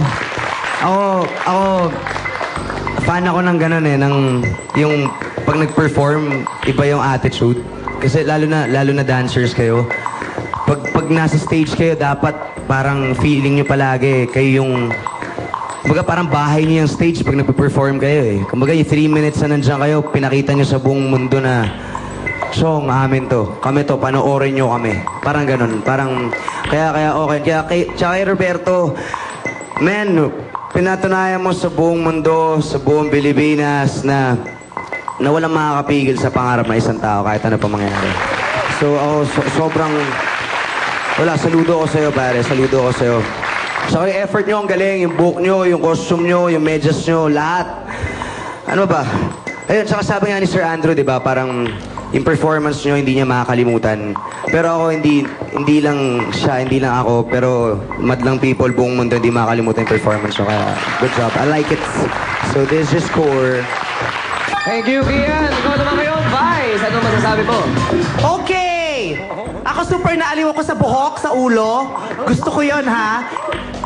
Ako, fan ako ng ganun eh, yung pag nag-perform, iba yung attitude. Kasi lalo na dancers kayo. Pag nasa stage kayo, dapat parang feeling nyo palagi, kayo yung, kumbaga parang bahay nyo yung stage pag nagpe-perform kayo eh. Kumbaga yung 3 minutes na nandiyan kayo, pinakita nyo sa buong mundo na, Song, amin to. Kami to, panoorin nyo kami. Parang ganun. Parang, kaya okay. Tsaka kay Roberto, man, pinatunayan mo sa buong mundo, sa buong Pilipinas na walang makakapigil sa pangarap ng isang tao kahit ano pa mangyari. So, ako, sobrang, saludo ko sa'yo, pare. Saludo ko sa'yo. So, yung effort nyo, ang galing. Yung book nyo, yung costume nyo, yung medyas nyo, lahat. Ano ba? Ayun, tsaka sabi nga ni Sir Andrew, di ba, parang yung performance nyo, hindi niya makakalimutan. Pero ako, hindi lang siya, hindi lang ako, pero madlang people, buong mundo, hindi makakalimutan yung performance nyo. Kaya, good job. I like it. So, this is Core. Thank you, Kian. Ikaw naman ngayon, Vice. Ano masasabi mo? Okay! Ako super naaliw ako sa buhok, sa ulo. Gusto ko yon ha.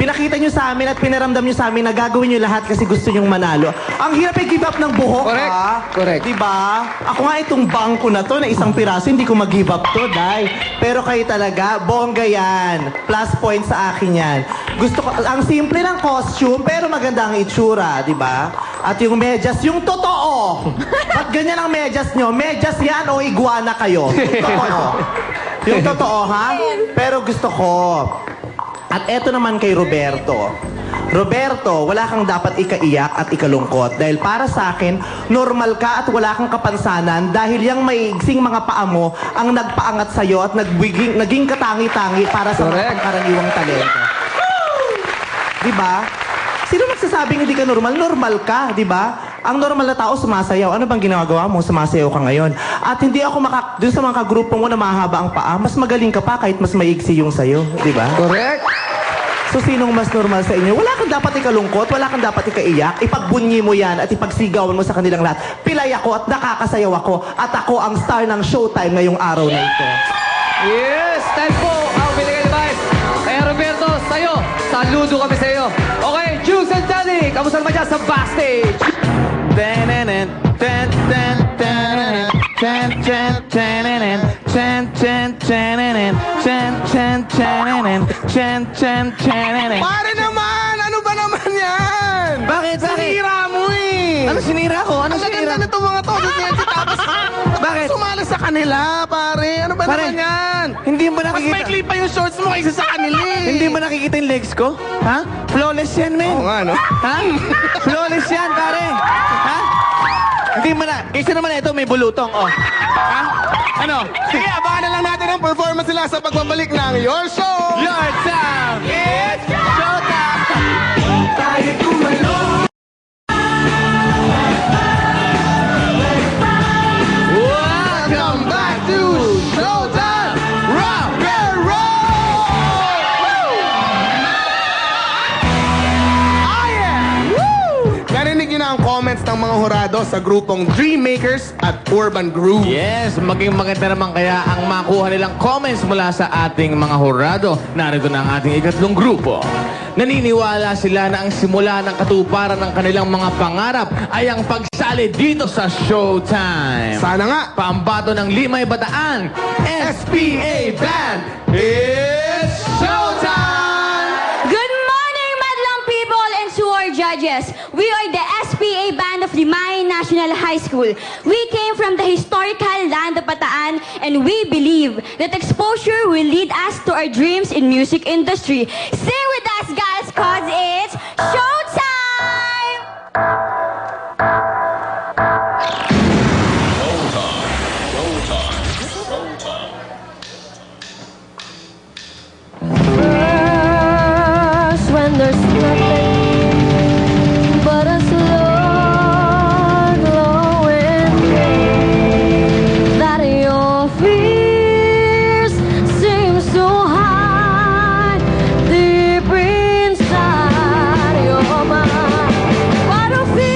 Pinakita nyo sa amin at pinaramdam nyo sa amin na gagawin nyo lahat kasi gusto nyong manalo. Ang hirap i-give up ng buhok, Correct. ha? Correct. Diba? Ako nga itong bangko na to, na isang piraso, hindi ko mag-give up to, dai. Pero kayo talaga, bongga yan. Plus point sa akin yan. Gusto ko, ang simple ng costume, pero maganda ang itsura, diba? At yung medyas, yung totoo. Ba't ganyan ang medyas nyo? Medyas yan o iguana kayo? Yung totoo. Yung totoo, ha? Pero gusto ko. At eto naman kay Roberto. Roberto, wala kang dapat ikaiyak at ikalungkot. Dahil para sa akin, normal ka at wala kang kapansanan dahil yung maigsing mga paa mo ang nagpaangat sa'yo at naging katangi-tangi para sa mga pangkaraniwang talento. Diba? Sino magsasabing hindi ka normal? Normal ka, di ba? Ang normal na tao sumasayaw. Ano bang ginagawa mo? Sumasayaw ka ngayon. At hindi ako dun sa mga grupo mo na mahaba ang paa, mas magaling ka pa kahit mas maigsi yung sayo, di ba? Correct. So sinong mas normal sa inyo? Wala kang dapat ikalungkot, wala kang dapat ikaiyak. Ipagbunyi mo yan at ipagsigawan mo sa kanilang lahat. Pilay ako at nakakasayaw ako at ako ang star ng Showtime ngayong araw na ito. Yes! Time po ang binigay ni Vice. Kaya Roberto, sa'yo, saludo kami sa'yo. Okay, Juice and Danny, kamusta naman dyan sa backstage? Pare naman! Ano ba naman yan? Bakit? Sinira mo eh! Ano sinira ko? Ano Ang sinira? ganda nito mga to. Tapos, Bakit? sumali sa kanila, pare. Ano ba Pare, naman yan? hindi mo Mas nakikita. maikli pa yung shorts mo kaysa sa kanila eh. Hindi mo nakikita yung legs ko? Ha? Flawless yan, men. Oo nga, no? Ha? Flawless yan, pare. Ha? Hindi mo na. Kaysa naman ito, may bulutong, oh. Ha? Ano? Sige, abangan na lang natin ang performance nila sa pagbabalik ng Your Show! Your time! It's showtime! Tayo kumalo. Welcome back to Showtime! Rock and roll! Oh yeah! Woo! Narinig niyo na ang comments ng mga hurado sa grupong Dreammakers at Urban Groove. Yes, maging maganda naman kaya ang makuha nilang comments mula sa ating mga hurado. Narito na ang ating ikatlong grupo. Naniniwala sila na ang simula ng katuparan ng kanilang mga pangarap ay ang pagsali dito sa Showtime. Sana nga! Paambato ng Limay Bataan, SPA Band, it's Showtime! Good morning, madlang people and to our judges. We are the SPA Band of Limay National High School. We came from the historical land of Bataan and we believe that exposure will lead us to our dreams in music industry. Sing with us, guys, cause it's Showtime! First, when there's nothing but a slow glowing flame, that your fears seem so high deep inside your mind. What a feeling!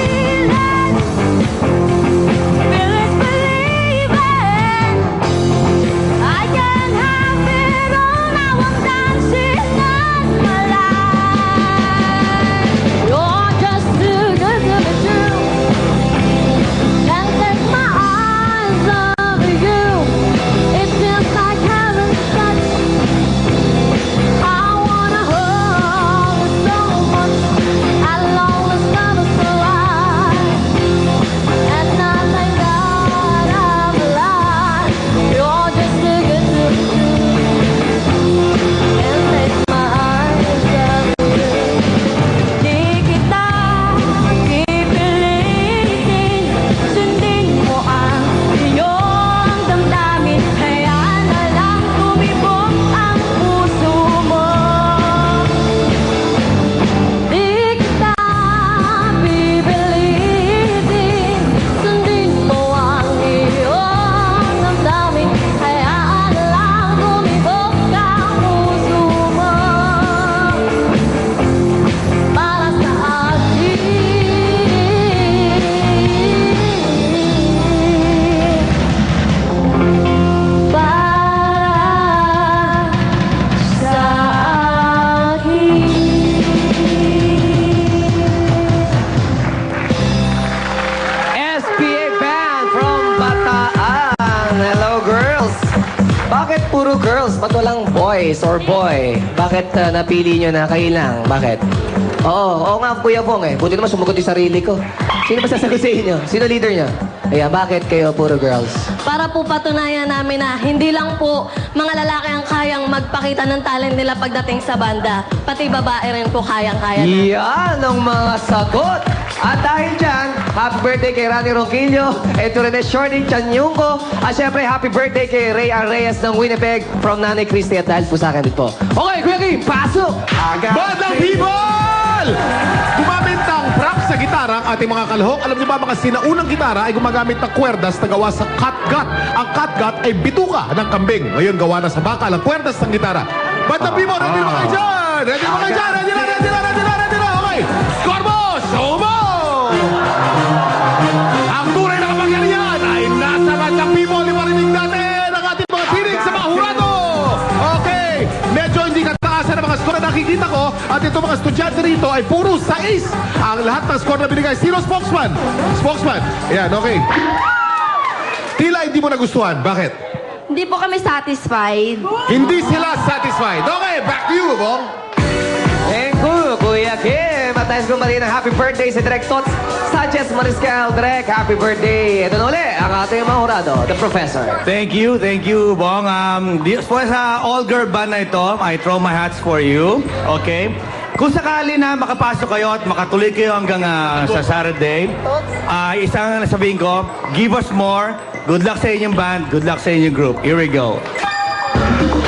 girls, bakit puro girls? Ba't walang boys or boy? Bakit napili nyo na kayo lang? Bakit? Oo nga, Kuya Bong eh. Buti naman sumugot yung sarili ko. Sino ba sasagot sa inyo? Sino leader nyo? Ayan, bakit kayo puro girls? Para po patunayan namin na hindi lang po mga lalaki ang kayang magpakita ng talent nila pagdating sa banda. Pati babae rin po kayang-kaya na. Yan ang mga sagot. At dahil dyan, happy birthday kay Rani Ronquillo, and to Rene Shorting Chanyungko. At syempre, happy birthday kay Ray Reyes ng Winnipeg from Nanay Christy at dahil po sa akin din po. Okay, Kuya Kim, pasok! Bandang people! Gumamit ng prop sa gitara ang ating mga kalahok. Alam niyo ba mga sinaunang gitara ay gumagamit ng kwerdas na gawa sa catgut. Ang catgut ay bituka ng kambing. Ngayon gawa na sa bakal ang kwerdas ng gitara. Bandang people, ready mo kayo dyan! Ready mo kayo dyan! Ready na! Okay! Score mo! Show mo! Ang tunay na kapangyarihan ay nasa bandang people. Iparinig natin ang ating mga tinig sa mga hurado! Okay! Medyo hindi kataasan ang mga score na nakikita ko at ito mga estudyante rito ay puro 6 ang lahat ng score na binigay. Sino spokesman? Spokesman. Ayan, okay. Tila hindi mo nagustuhan. Bakit? Hindi po kami satisfied. Hindi sila satisfied. Okay, back to you, Bong. Thank you, Kuya Kim. At nais kong batiin ng happy birthday sa Direk Tots Sanchez Mariscal. Direk, happy birthday. Ito na uli, ang ating mga hurado, the professor. Thank you, Bong. Sa all-girl band na ito, I throw my hats for you. Okay? Kung sakali na makapasok kayo at makatuloy kayo hanggang sa Saturday, isang sabihin ko, give us more. Good luck sa inyong band. Good luck sa inyong group. Here we go.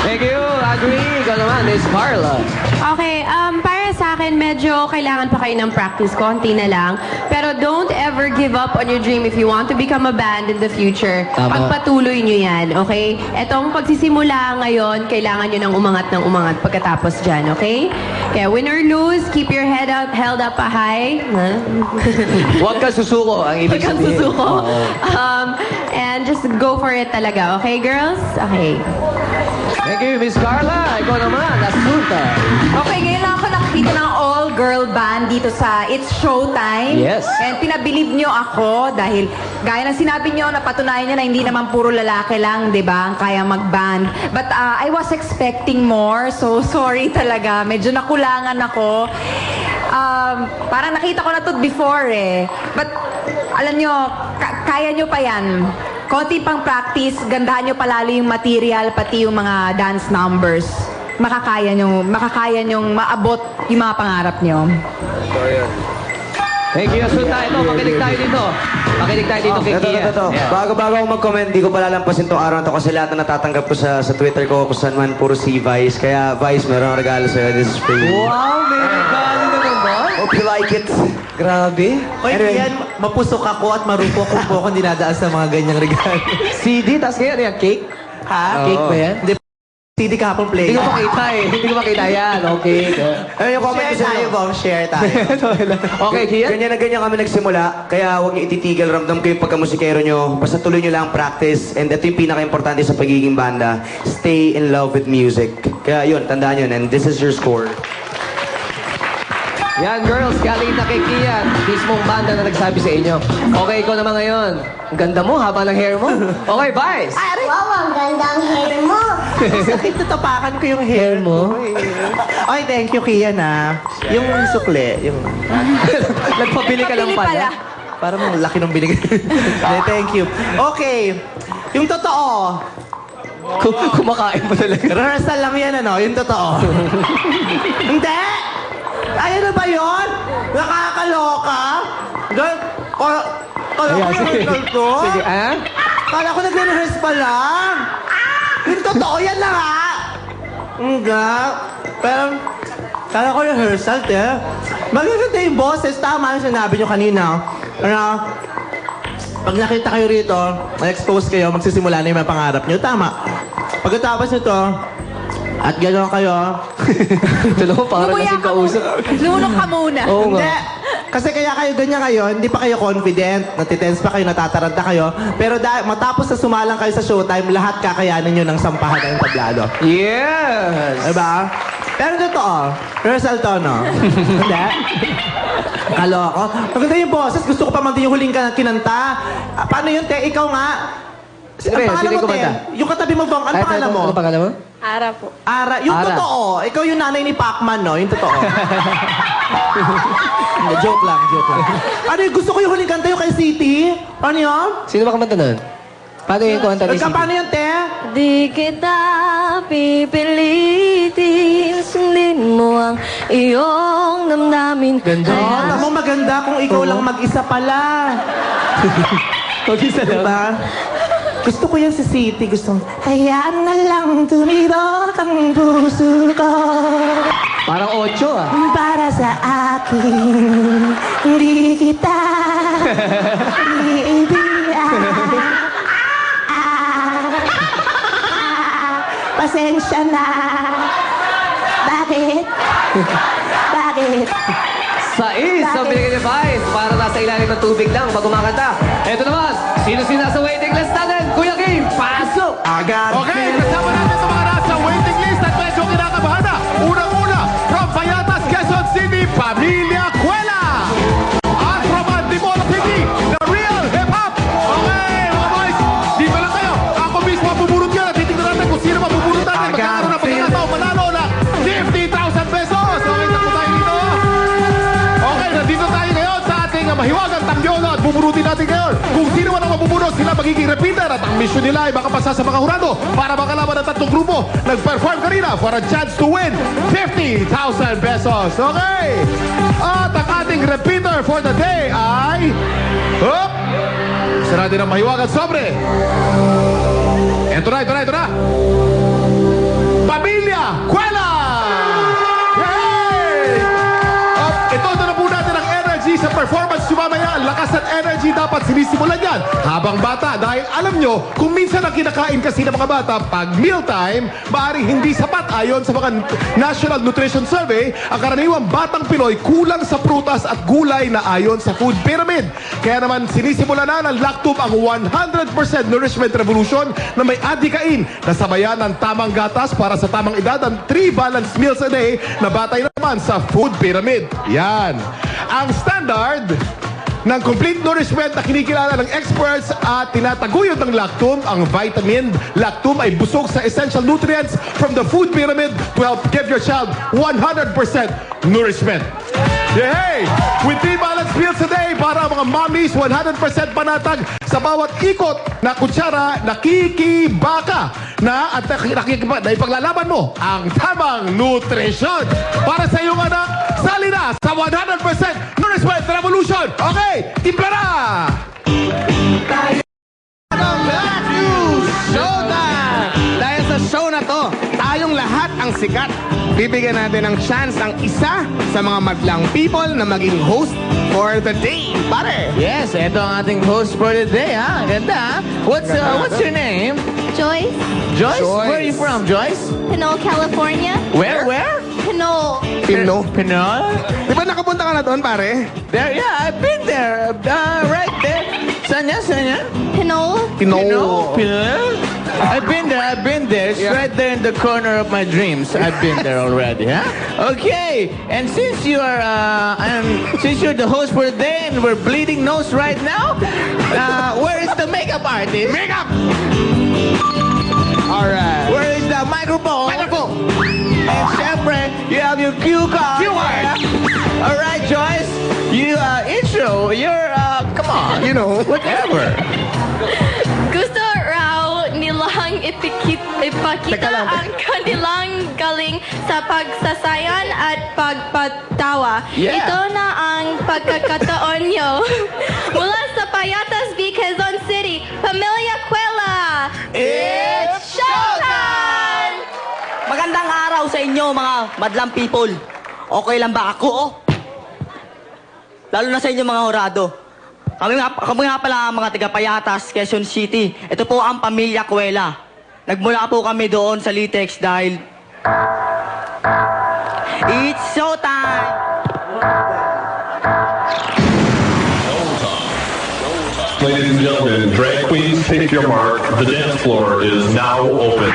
Thank you, Adri. Ikaw naman, Miss Carla. Okay, para sa akin, medyo kailangan pa kayo ng practice, konti na lang. Pero don't ever give up on your dream if you want to become a band in the future. Tama. Pagpatuloy nyo yan, okay? Etong pagsisimula ngayon, kailangan nyo ng umangat pagkatapos dyan, okay? Kaya win or lose, keep your head up, held up high. Huwag kang susuko, ang ibig Huwag kang sabihin. susuko. And just go for it talaga, okay, girls? Okay. Thank you, Miss Carla. Ikaw naman, Asunta. Okay, ngayon lang ako nakakita ng all-girl band dito sa It's Showtime. Yes. And pinabilib nyo ako dahil gaya ng sinabi nyo, napatunayan nyo na hindi naman puro lalaki lang, di ba, ang kaya mag-band. But I was expecting more, so sorry talaga. Medyo nakulangan ako. Parang nakita ko na to before eh. But alam nyo, kaya nyo pa yan. Konti pang practice, gandahan nyo palalo yung material, pati yung mga dance numbers. Makakaya nyong maabot yung mga pangarap nyo. Thank you, Asunta. Ito, makinig tayo dito. Makinig tayo dito kay Kia. Ito. Yeah. Bago ako mag-comment, di ko palalampasin itong araw na to kasi lahat na natatanggap ko sa Twitter ko kung saan man puro si Vice. Kaya Vice, meron akong regalo sa'yo. This is for you. Wow, may regalo na naman. Hope you like it. Grabe. Oy, yan, mapusok ako at marupok kung po akong dinadaan sa mga ganyang regalo. CD, tas ngayon yan, cake? Ha? Cake ba yan? Hindi, CD kahapon play. Hindi ko makita eh. Hindi ko makita yan. Okay. Ayun yung comment Share ko tayo, Bong. Share tayo. Okay, Kia? Ganyan na ganyan kami nagsimula. Kaya huwag niyo ititigil. Ramdam ko yung pagkamusikero nyo. Basta tuloy nyo lang practice. And ito yung pinaka-importante sa pagiging banda. Stay in love with music. Kaya yun, tandaan yun. And this is your score. Yan, girls, galing na kay Kia. Mismong banda na nagsabi sa inyo. Okay, ikaw naman ngayon. Ang ganda mo, haba ng hair mo. Okay, Vice. Wow, ang gandang hair mo. Sakit na tapakan ko yung hair mo. Ay, thank you, Kia na. Yung sukle. Yung... Nagpabili ka lang pala. Parang ang laki ng binigay. Thank you. Okay. Yung totoo. Kumakain mo talaga. Rehearsal lang yan, ano? Yung totoo. Hindi! Ay, ano ba yun? Nakakaloka? Kala ko nag-rehearsal to? Sige, ah? Kala ko nag-rehearse pa lang. Yung totoo yan na nga. Hindi. Pero, kala ko rehearsal, te. Magaganda yung boses. Tama yung sinabi nyo kanina. Ano? Pag nakita kayo rito, ma-expose kayo, magsisimula na yung mga pangarap nyo. Tama. Pagkatapos nito, at gano'n kayo. Dalawa para kasing kausap. Lunok ka muna. Oo nga. Hindi. Kasi kaya kayo ganyan kayo, hindi pa kayo confident, natitense pa kayo, natataranta kayo. Pero matapos na sumalang kayo sa showtime, lahat kakayanin nyo ng sampahan ng tablado. Yes! Diba? Pero totoo, rehearsal to, no? Hindi. Kaloko. Maganda yung boses, gusto ko pa man din yung huling kinanta. Paano yun, te? Ikaw nga. Sino ba yun? Sino yung kumanta? Yung katabi mo bang, ano pangalan mo? Ano pangalan mo? Ara po. Ara. Yung Ara. totoo. Ikaw yung nanay ni Pacman, no? Yung totoo. Joke lang. Ano yung gusto ko yung huling kanta yung kay City? Ano yun? Sino ba kumanta nun? Paano yung kumanta ni City? Paano yun, te? Di kita pipilitin, sundin mo ang iyong damdamin. Ganda. Oh, tamo maganda kung ikaw lang mag-isa pala. Mag-isa lang? Diba? Gusto ko yan si City. Gusto hayaan na lang tumidok ang puso ko. Parang 8 ah. Para sa akin, hindi kita iibigan. Pasensya na. Bakit? Bakit? Sais ang binigay ni Vice para nasa ilalim ng tubig lang pag kumakanta. Ito naman, sino nasa waiting list natin? Kuya Kim, pasok! Okay, kasama natin sa mga nasa waiting list at medyo kinakabahan na. Unang-una, from Payatas, Quezon City, Pamilya Cuela. At from Antipolo City, The Real Hip Hop. Okay, mga boys, di ba lang kayo? Ako mismo ang bubunot yun at titignan natin kung sino mabubunot natin. Magkakaroon ng pagkakataon manalo na 50,000 pesos. Okay, takbo tayo dito. Okay, nandito tayo ngayon sa ating mahiwagang tangyola at bubunutin natin ngayon. Kung sino man ang mabubunot, sila magiging repeater at ang mission nila ay makapasa sa mga hurado para makalaban ng tatlong grupo nag-perform kanina for a chance to win 50,000 pesos. Okay! At ang ating repeater for the day ay... Hop! Isa natin ang mahiwagang sobre. Ito na. Pamilya Cuela! Yay! Ito na po natin ang energy sa performance mamaya. Ang lakas at energy dapat sinisimulan yan habang bata. Dahil alam nyo, kung minsan ang kinakain kasi ng mga bata pag mealtime, maaaring hindi sapat ayon sa mga National Nutrition Survey. Ang karaniwang batang Pinoy kulang sa prutas at gulay na ayon sa food pyramid. Kaya naman sinisimulan na ng Lactum ang 100% nourishment revolution na may adikain na sabayan ng tamang gatas para sa tamang edad ang 3 balanced meals a day na batay naman sa food pyramid. Yan. Ang standard ng complete nourishment na kinikilala ng experts at tinataguyod ng Lactum, ang vitamin Lactum ay busog sa essential nutrients from the food pyramid to help give your child 100% nourishment. Yay! With 3 balanced meals a day para mga mommies 100% panatag sa bawat ikot na kutsara, nakikibaka na at na ipaglalaban mo ang tamang nutrisyon para sa iyong anak. Sali na sa 100% Nourishment Revolution. Okay, timpla na! Welcome back to Showtime! Dahil sa show na to, tayong lahat ang sikat. Bibigyan natin ng chance ang isa sa mga madlang people na maging host for the day. Pare! Yes, ito ang ating host for the day, ha? Ganda, ha? What's your name? Joyce, Joyce? Where are you from, Joyce? Pinole, California. Where? Pinole. Pinole? Di ba nakapunta ka na doon, pare? There, yeah, I've been there. Right there. Saan yan? Pinole. Pinole? I've been there. It's right there in the corner of my dreams. I've been there already, huh? Okay, and since you're the host for the day and we're bleeding nose right now, where is the makeup artist? Makeup! Alright. Where is the microphone? And syempre, you have your cue card. Alright, Joyce. You intro. Come on. You know, whatever. Gusto raw nilang ipakita ang kanilang galing sa pagsasayan at pagpatawa. Yeah. Ito na ang pagkakataon nyo. Mula sa Payatas, Quezon City, Pamilya Cuela. It's showtime! Magandang araw sa inyo, mga madlang people. Okay lang ba ako? Lalo na sa inyo, mga horado. Kami nga pala mga taga Payatas, Quezon City. Ito po ang Pamilya Cuela. Nagmula po kami doon sa Litex dahil... It's showtime! Ladies and gentlemen, drag queens, take your mark. The dance floor is now open.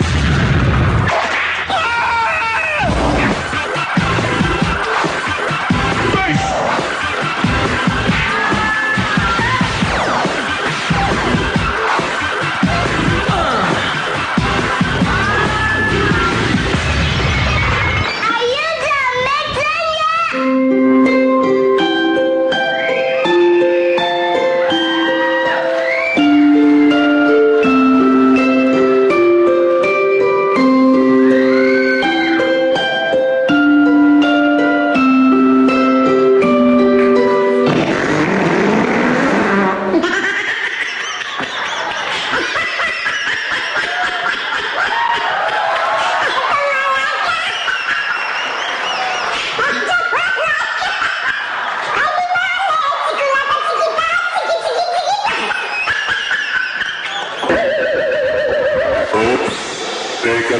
Teka.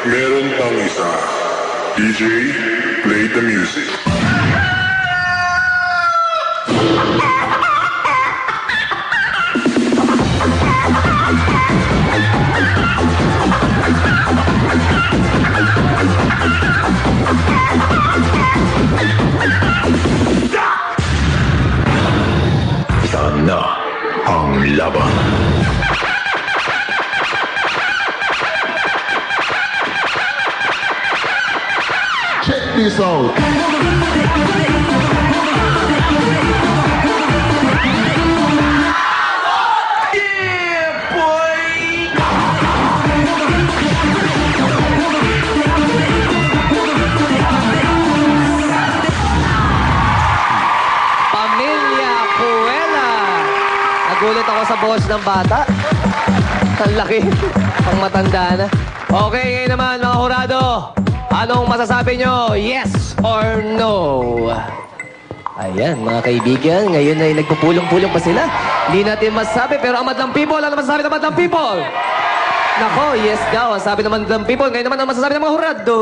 Meron pang isa. DJ, play the music. Saan na ang laban? Check this out. Pamilya Cuela. Nagulat ako sa boss ng bata. Ang laki. Ang matanda na. Okay, ngayon naman mga hurado. Anong masasabi nyo? Yes or no? Ayan, mga kaibigan. Ngayon ay nagpupulong-pulong pa sila. Hindi natin masasabi, pero ang Madlang People, ano masasabi ng Madlang People? Nako, yes daw. Ang sabi ng Madlang People, ngayon naman ang masasabi ng mga hurado.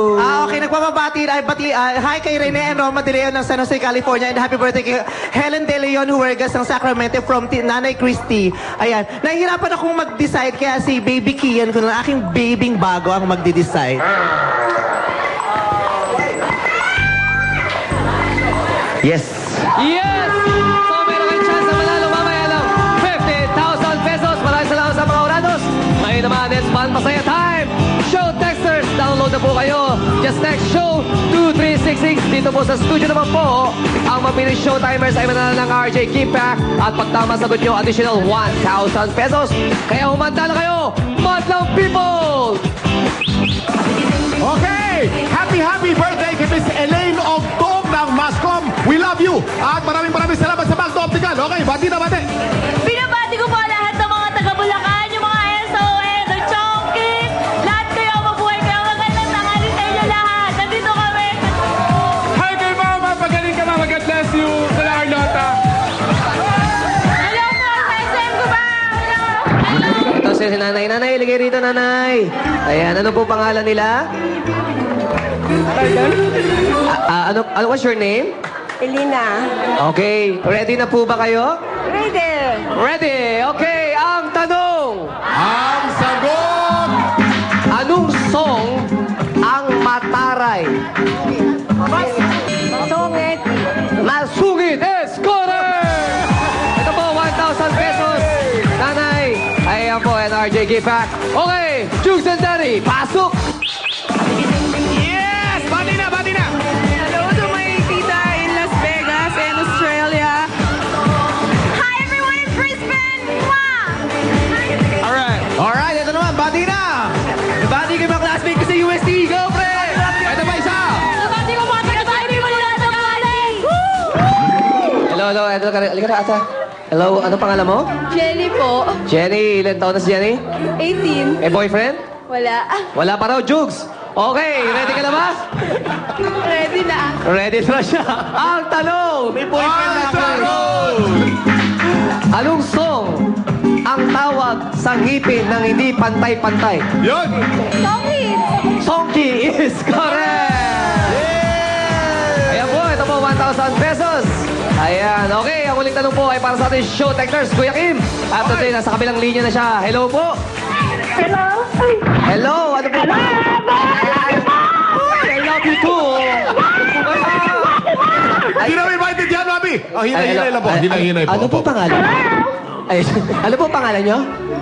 Okay, nagpapabati. Hi kay Rene and Roma De Leon ng San Jose, California. And happy birthday kay Helen De Leon Huergas ng Sacramento from Nanay Christy. Ayan, nahihirapan akong mag-decide kaya si Baby Kian, kung ang aking babing bago ang magdi-decide. Yes. Yes! So meron kayong chance na manalo mamaya ng 50,000 pesos. Maraming salamat sa mga hurados. Ngayon naman, it's fun pasaya time. Show Texters, download na po kayo. Just text show 2366. Dito po sa studio naman po, ang mabilis show timers ay manalo ng RJ Gift Pack. At pag tama sagot nyo, additional 1,000 pesos. Kaya humanda na kayo, Madlang People! Okay! Happy birthday kay Miss Elaine Ogtong ng Mascom. We love you! At maraming salamat sa Magno Optical. Okay, bati na bati! Binabati ko po lahat ng mga taga-Bulacan, yung mga SOS, ng Chongkit, lahat kayo, mabuhay kayo, magandang tanghali sa inyo lahat. Nandito kami. Hi kay Mama, pagaling ka Mama, God bless you. Sa Arlota. Hello po, sa SM ko ba? Ito si Nanay. Nanay, ligay rito, Nanay. Ayan, ano po pangalan nila? What's your name? Elena. Okay, ready na po ba kayo? Ready. Ready! Okay, ang tanong! Ang sagot! Anong song ang mataray? Masungit. Masungit is correct! Ito po, 1,000 pesos. Nanay, ayan po, NRJ gift pack. Okay, Jugs and Danny, pasok! Yes! Bati na! Hello to my tita in Las Vegas and Australia. Hi everyone in Brisbane! Mwah! Alright, ito naman. Bati na. Bati kayo mga classmate ko sa UST. Go, pre! Ito pa isa. Nabati ko mga taga-Bati mo lahat ng galing! Hello, ito ka ata. Hello, ano pangalan mo? Jenny po. Jenny, ilan taon na si Jenny? 18. Boyfriend? Wala. Wala pa raw, Jugs. Okay, ready ka na ba? Ready na. Ready na siya. Ang tanong! May boyfriend na ako. Anong song ang tawag sa ngipin ng hindi pantay-pantay? Yun! Songkit. Songki is correct! Ayan po, ito po, 1,000 pesos. Ayan, okay. Ang uling tanong po ay para sa ating show techners, Kuya Kim. At today, nasa kabilang linya na siya. Hello po. Hello. Hello, ano po? I love you too. Hindi na invited yan, Mami! Oh, hinay-hinay lang po. Hinay-hinay po. Ano po pangalan? Ay, ano po pangalan nyo?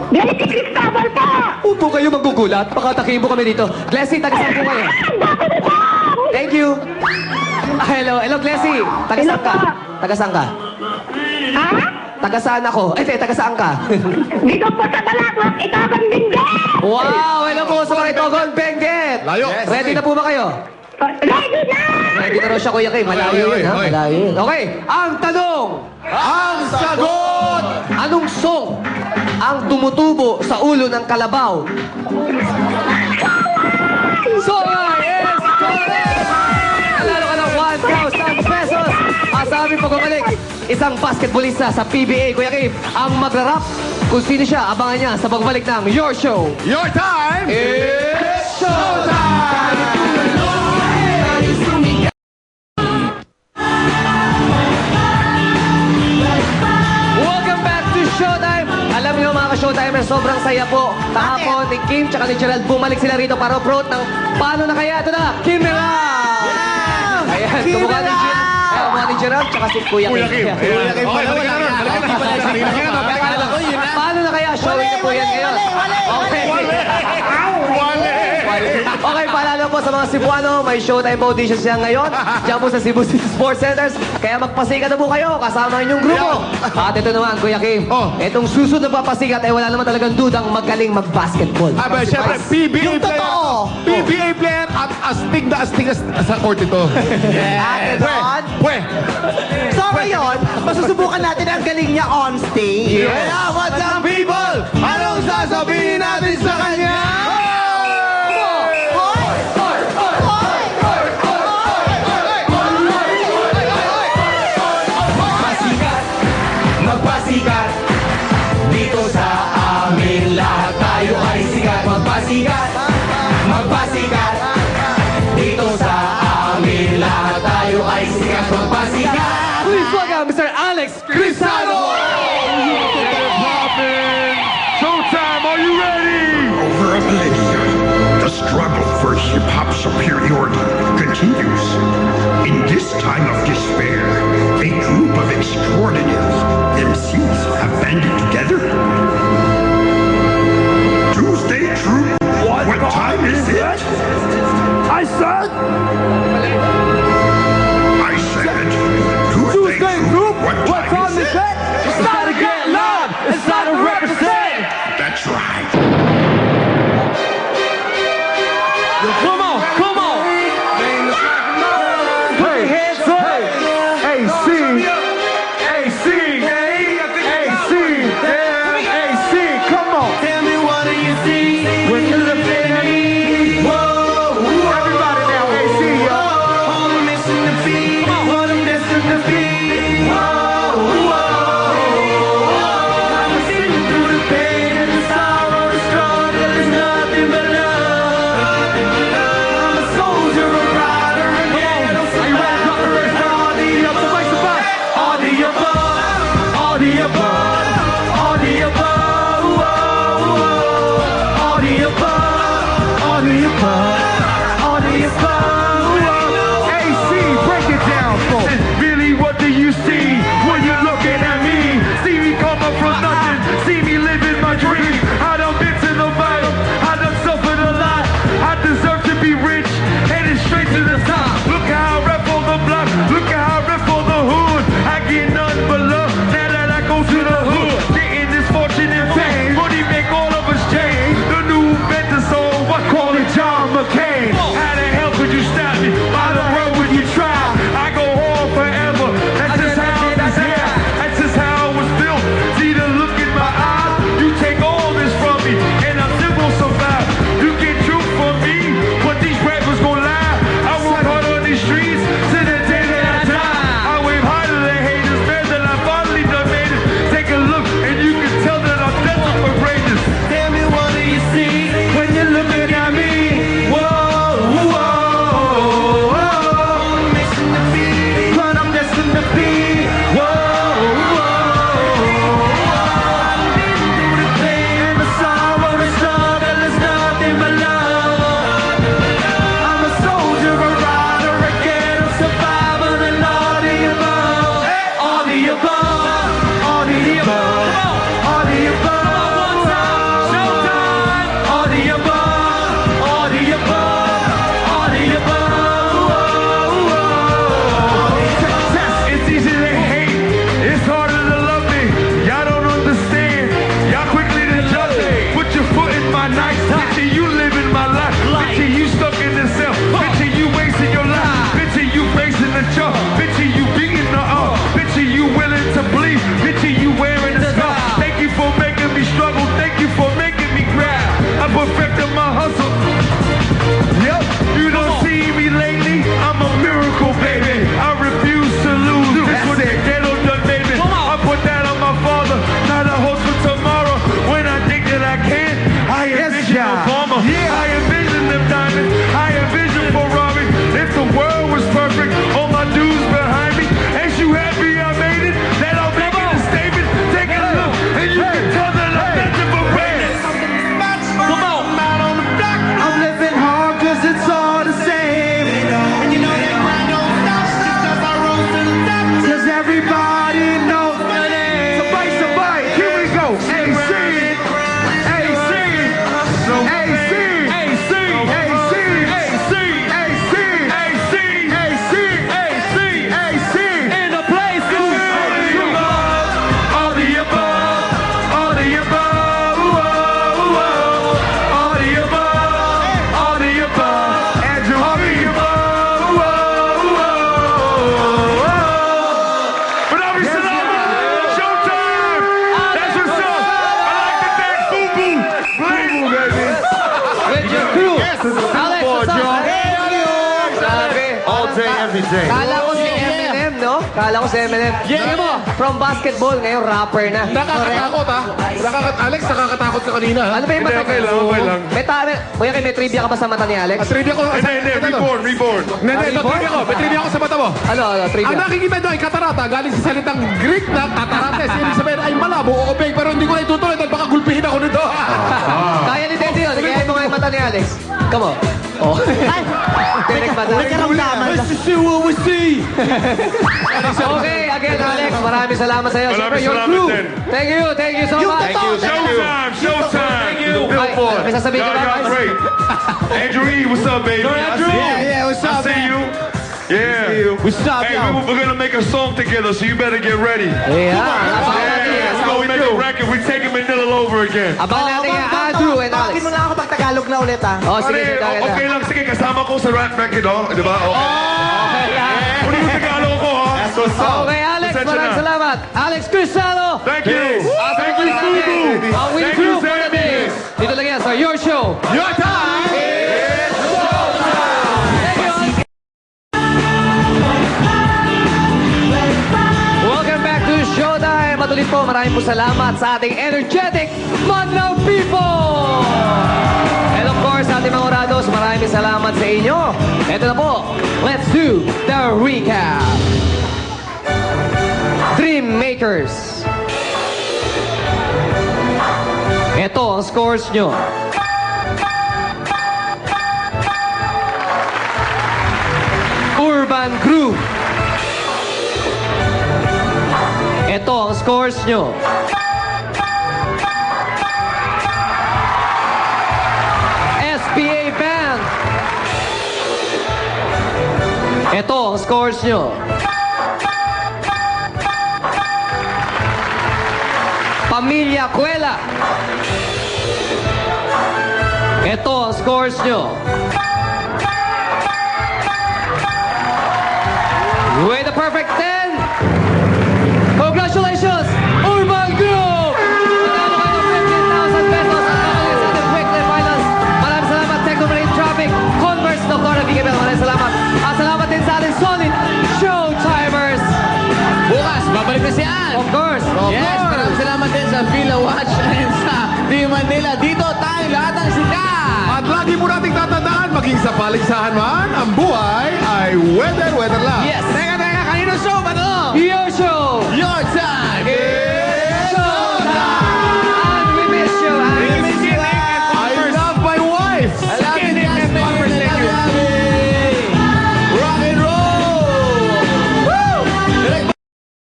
Glency Cristobal po. Upo kayo maggugulat. Baka takihin mo kami dito. Glessy, taga-saan po kayo? Thank you. Hello, Glessy. Taga-saan ka? Taga-saan ka? Ha? Taga-saan ako? Taga-saan ka? Dito po sa Balakwak, Itagan Benguet. Wow! Hello po sa mga Itogon, Benguet! Layo. Ready na po ba kayo? Ready na. Ready na raw siya, Kuya Kim. Malayo yun, ha? Malayo yun. Okay, ang tanong! Ang sagot! Anong song ang tumutubo sa ulo ng kalabaw? Songay is correct! Nanalo ka ng 1,000 pesos! Sa aming pagbabalik, isang basketballista sa PBA, Kuya Kim, ang magra-rap Kung sino siya, abangan niya sa pagbalik ng Your Show. Your time! It's showtime! Welcome back to Showtime! Alam niyo mga ka-Showtimer, sobrang saya po. Kahapon ni Kim tsaka ni Gerald, bumalik sila rito para promote ng Paano na Kaya. Ito na, Kim Meral! Ayan, kumukha ni Gerald. Kumukha ni Gerald tsaka si Kuya Kim. Kuya Kim pala, wala na. Paano na Kaya? Showing na po yan ngayon. Okay, paalala po sa mga Cebuano, may Showtime auditions siya ngayon. Diyan po sa Cebu City Sports Centers. Kaya magpasikat na po kayo kasama inyong grupo. At ito naman, Kuya Kim. Itong susunod na papasikat ay wala naman talagang dudang magaling mag-basketball. Aba, syempre, PBA Yung player. totoo. PBA player at astig na sa court ito. Ate Don. So ngayon, masusubukan natin ang galing niya on stage. Yeah, what's up, people? Anong sasabihin natin sa kanya? Magpasikat dito sa amin, lahat tayo ay sikat. Magpasikat, magpasikat dito sa amin, lahat tayo ay sikat. Magpasikat. Please welcome Mr. Alex Crisano! Showtime, are you ready? Over a millennia, the struggle for hip-hop superiority continues. In this time of despair, a group of extraordinary MCs have banded together. Tuesday Troop, what time is it? I said Tuesday Troop, what time is it? It's time to get loud. It's time to represent. That's right. Come on, come on. Put your hands up. AC, come on. Tell me what do you see when you look at me? Whoa, Everybody now, AC, yo. I'm missing the beat. What I'm missing the beat. I'm sitting through the pain and the sorrow, the struggle is nothing but love. I'm a soldier, a rider, a ghetto survivor. All the above, all the above, all the above, all the above, all the above, all the above, all the above. AC, break it down for me. Really, what do you see when you're looking at me? See me coming from nothing, see me living my dream. I done been to the bottom, I done suffered a lot. I deserve to be rich, headed straight to the top. Look how I rep on the block, look how I rep on the hood. I get nothing but love now that I go to the hood. Getting this fortune and fame, money make all of us change. The new inventor soul, I call it John McCain. How the hell could you stop me? By the road would you try? I go on forever. That's just how I desire. That's just how I was built. See the look in my eyes. You take all this from me, and I still won't survive. You get truth from me, but these rappers gon' lie. I work hard on these streets to the day that I die. I wave high to the haters, man, that I finally done made it. Take a look, and you can tell that I'm destined for greatness. Tell me what do you see when you're looking at me? Whoa, whoa, whoa. I'm missing the beat, but I'm destined to be. Whoa, whoa. I've been through the pain and the sorrow, the struggle is nothing but love. I'm a soldier, a rider, a ghetto survivor, and all the above. All the above, all the above, all the above. Showtime. All the above, all the above, all the above. It's easy to hate, it's harder to love me. Y'all don't understand, y'all quickly to judge me. Put your foot in my nice picture, you living my life. Picture you stuck in the cell, picture you wasting your life. Picture you facing the jump, picture you beating the up. Picture you willing to bleed, picture you wearing the scar. Thank you for making me struggle, thank you for making me cry. I perfected my hustle. Yep, you don't see me lately, I'm a miracle, baby. I refuse to lose. This what the ghetto done made me. I put that on my father, not a host for tomorrow. every day. Kala ko si Eminem, no? Kala ko si Eminem. Sige mo, from basketball, ngayon rapper na. Nakakatakot ha. Alex, nakakatakot ka kanina ha. Ano ba yung mata? Okay lang. May trivia ka ba sa mata ni Alex? Trivia ko. Hindi, reborn. Hindi, may trivia ko sa mata mo. Ano, trivia? Ang nakikita nyo ay katarata, galing sa salitang Greek na katarates. Ibig sabihin ay malabo o opaque, pero hindi ko na itutuloy dahil baka gulpihin ako nito. Kaya ni Teddy yun. Kaya mo nga yung mata ni Alex. Come on. Oh. Direct mata. Nagkaramdaman lang. Okay, again, Alex, maraming salamat sa iyo. Maraming Your salamat crew. din. Thank you so much. Showtime. Thank you. May sasabihin ka ba? Y'all great. Andrew E, what's up, baby? Andrew. Yeah, what's up, I see man? you. Yeah. What's up, Hey, yo? we're gonna make a song together, so you better get ready. Yeah. We're gonna make a record. We taking Manila over again. Abangan natin yan, Andrew and Alex. Bakit mo lang ako pag-Tagalog na ulit ha? Oh, sige, Pare, sige. okay lang. Sige, kasama ko sa rap record, oh. Di ba? Okay. Kunin mo Tagalog ko, ha? Okay, Alex, Pasensya maraming na. salamat. Alex Cristiano. Thank you. Thank you, Subu. Ang Win Thank Crew you, for the Sammy. mix. Dito lang yan sa Your Show. Your time! Thank you. Welcome back to Showtime. Matuloy po, maraming po salamat sa ating energetic Madlang People. And of course, sa ating mga orados, maraming salamat sa inyo. Ito na po, let's do the recap. Dream Makers. Ito ang scores nyo. Urban Crew. Ito ang scores nyo. SPA Band. Ito ang scores nyo. Pamilya Kuela. Ito ang scores nyo. With the perfect 10. Congratulations, Urban Group! Manalo kayo ng 15,000 pesos at kakalis sa ating weekly finals. Maraming salamat, Technomarine Traffic, Converse, Dr. Vigabel. Maraming salamat. At salamat din sa ating solid Showtimers. Bukas, babalik na si Ann. Of course. Yes, maraming salamat din sa Villa Watch and sa Team Manila. Dito tayo lahat ang sikat. At lagi po nating tatandaan, maging sa paligsahan man, ang buhay ay weather lang. Yes.